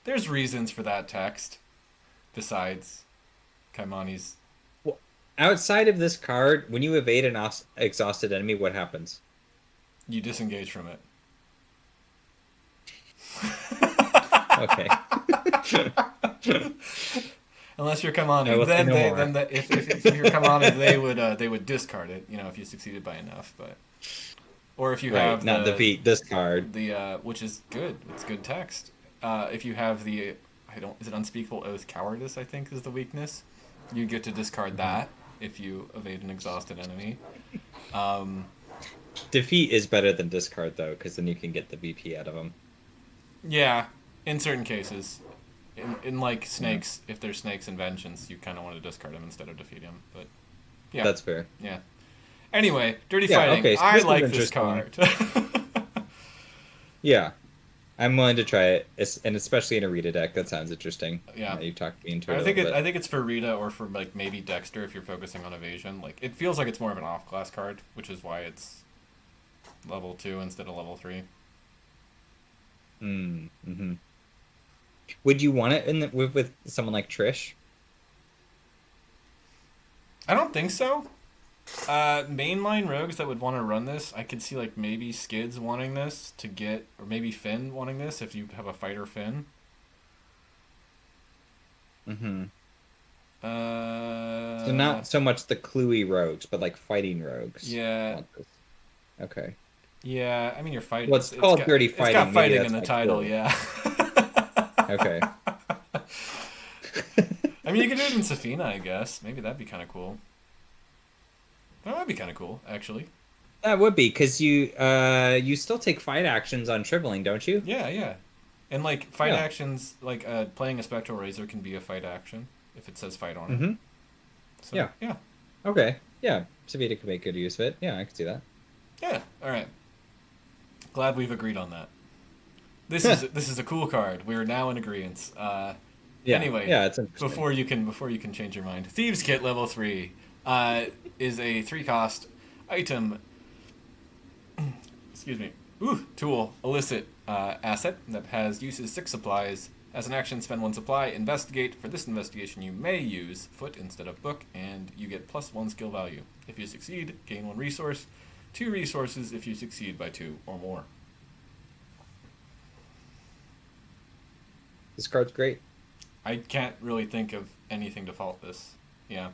There's reasons for that text besides Kaimani's. well, outside of this card, when you evade an exhausted enemy, what happens? You disengage from it. Okay. Unless you're I Kaimani, will say then no they more. then the, if you're Kaimani, they would discard it. If you succeeded by enough, but or if you Right, have not defeat this card. the which is good. It's good text. If you have the I don't is it unspeakable oath cowardice, I think is the weakness. You get to discard that if you evade an exhausted enemy. Um, Defeat is better than discard though, because then you can get the VP out of them. yeah, in certain cases. In like Yeah, snakes, if there's snakes and vengeance, you kind of want to discard them instead of defeat him. But yeah, that's fair. yeah. Anyway, dirty Yeah, fighting. okay, so I this is like this interesting. card. Yeah, I'm willing to try it, and especially in a Rita deck. That sounds interesting. Yeah, You talked me into it a little I bit. think it's for Rita or for like maybe Dexter if you're focusing on evasion. Like it feels like it's more of an off class card, which is why it's level 2 instead of level 3. Mm-hmm. Would you want it with someone like Trish? I don't think so. Mainline rogues that would want to run this, I could see like maybe Skids wanting this to get, or maybe Finn wanting this if you have a fighter Finn. Mm-hmm. So Uh, not so much the cluey rogues, but like fighting rogues. yeah, Want this. Okay. yeah. I mean, you're fighting. Well, It's it's called Dirty it's got Fighting. Maybe fighting in that's the my title. clue. Yeah. Okay. I mean, you could do it in Safina, I guess. Maybe that'd be kind of cool. That would be kind of cool, actually. That would be because you still take fight actions on shriveling, don't you? Yeah, yeah. And like fight Yeah. actions, like playing a Spectral Razor can be a fight action if it says fight on it. Mm-hmm. So Yeah. yeah, Okay. Yeah. Savita could make good use of it. Yeah, I could see that. yeah. All right. Glad we've agreed on that. This is a cool card. We're now in agreement. Yeah. Anyway, Yeah, it's interesting. before you can change your mind, Thieves Kit level 3 is a 3-cost item. Excuse me. Tool illicit asset that has uses 6 supplies. As an action, spend 1 supply. Investigate. For this investigation, you may use foot instead of book, and you get +1 skill value. If you succeed, gain 1 resource. 2 resources if you succeed by 2 or more. This card's great. I can't really think of anything to fault this. Yeah.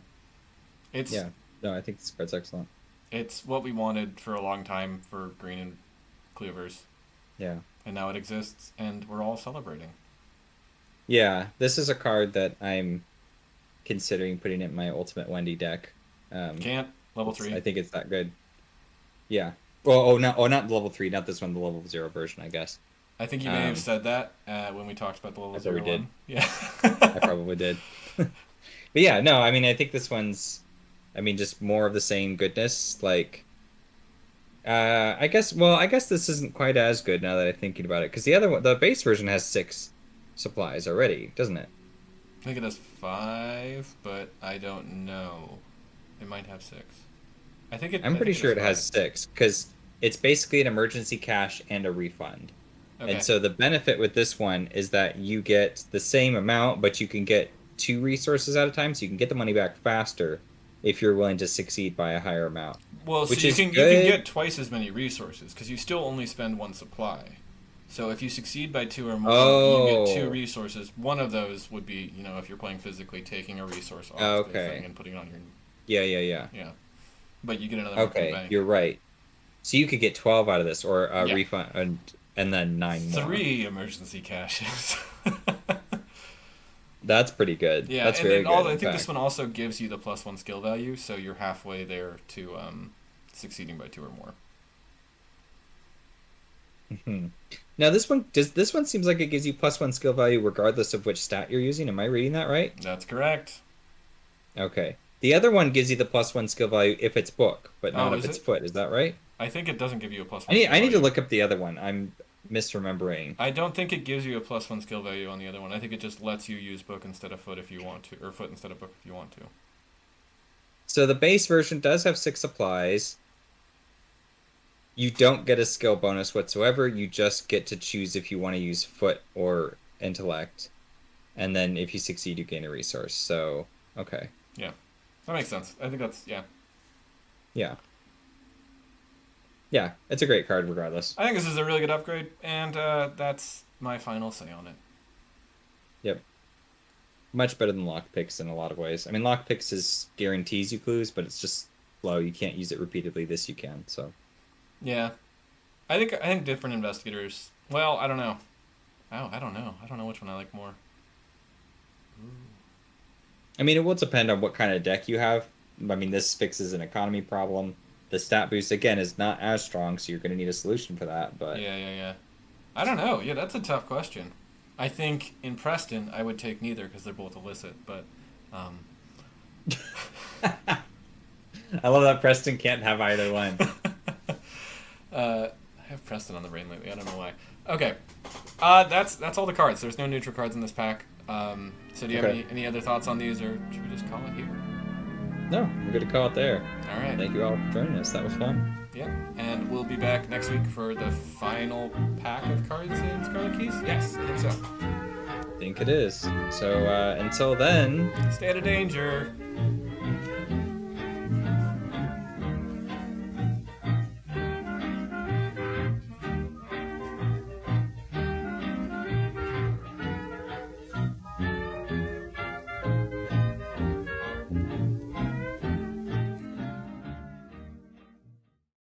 It's Yeah. No, I think this card's excellent. it's what we wanted for a long time for green and cleavers, Yeah. and now it exists, and we're all celebrating. Yeah. This is a card that I'm considering putting in my Ultimate Wendy deck. Can't level I 3. think it's that good. Yeah. Not level 3, not this one, the level 0 version, I guess. I think you may have said that when we talked about the level I 0 probably did. one. Yeah. I probably did. But yeah, no, I mean, I think this one's, just more of the same goodness. Like, I guess this isn't quite as good now that I'm thinking about it, because the other one, the base version has 6 supplies already, doesn't it? I think it has 5, but I don't know. It might have 6. I'm pretty sure it has 5. 6, because it's basically an emergency cash and a refund. Okay. And so the benefit with this one is that you get the same amount, but you can get 2 resources at a time, so you can get the money back faster if you're willing to succeed by a higher amount. Well, so Which you is can good. get twice as many resources because you still only spend 1 supply. So if you succeed by 2 or more, you get 2 Oh, resources. One of those would be, if you're playing physically, taking a resource off the okay. thing and putting it on your Yeah. yeah. But you get another one from the Okay, bank. you're right. So you could get 12 out of this, or a Yeah. refund, and then 9 more. 3 emergency caches. That's pretty good. Yeah, That's and very then good. I in think this fact. one also gives you the +1 skill value, so you're halfway there to succeeding by 2 or more. Mhm. Now this one seems like it gives you +1 skill value regardless of which stat you're using. Am I reading that right? That's correct. Okay. The other one gives you the +1 skill value if it's book, but not Oh, if is it's it? foot. Is that right? I think it doesn't give you a +1 I need skill I need to value. look up the other one. I'm misremembering. I don't think it gives you a +1 skill value on the other one. I think it just lets you use book instead of foot if you want to, or foot instead of book if you want to. So the base version does have 6 supplies. You don't get a skill bonus whatsoever. You just get to choose if you want to use foot or intellect. And then if you succeed, you gain a resource. So, okay. Yeah, that makes sense. I think that's yeah. Yeah. Yeah, it's a great card regardless. I think this is a really good upgrade, and that's my final say on it. Yep. Much better than lockpicks in a lot of ways. I mean, lockpicks is guarantees you clues, but it's just slow. You can't use it repeatedly. This you can. So, Yeah, I think different investigators. Well, I don't know. I don't know. I don't know which one I like more. I mean, it will depend on what kind of deck you have. I mean, this fixes an economy problem. The stat boost again is not as strong, so you're going to need a solution for that. But Yeah. I don't know. Yeah, that's a tough question. I think in Preston I would take neither because they're both illicit, but I love that Preston can't have either one. I have Preston on the brain lately. I don't know why. Okay, that's all the cards. There's no neutral cards in this pack. So do you have Okay. any other thoughts on these, or should we just call it here? No, we're going to call it there. All right. Thank you all for joining us. That was fun. Yep. And we'll be back next week for the final pack of cards in Scarlet Keys. Yes, I think so. I think it is. So until then. Stay out of danger.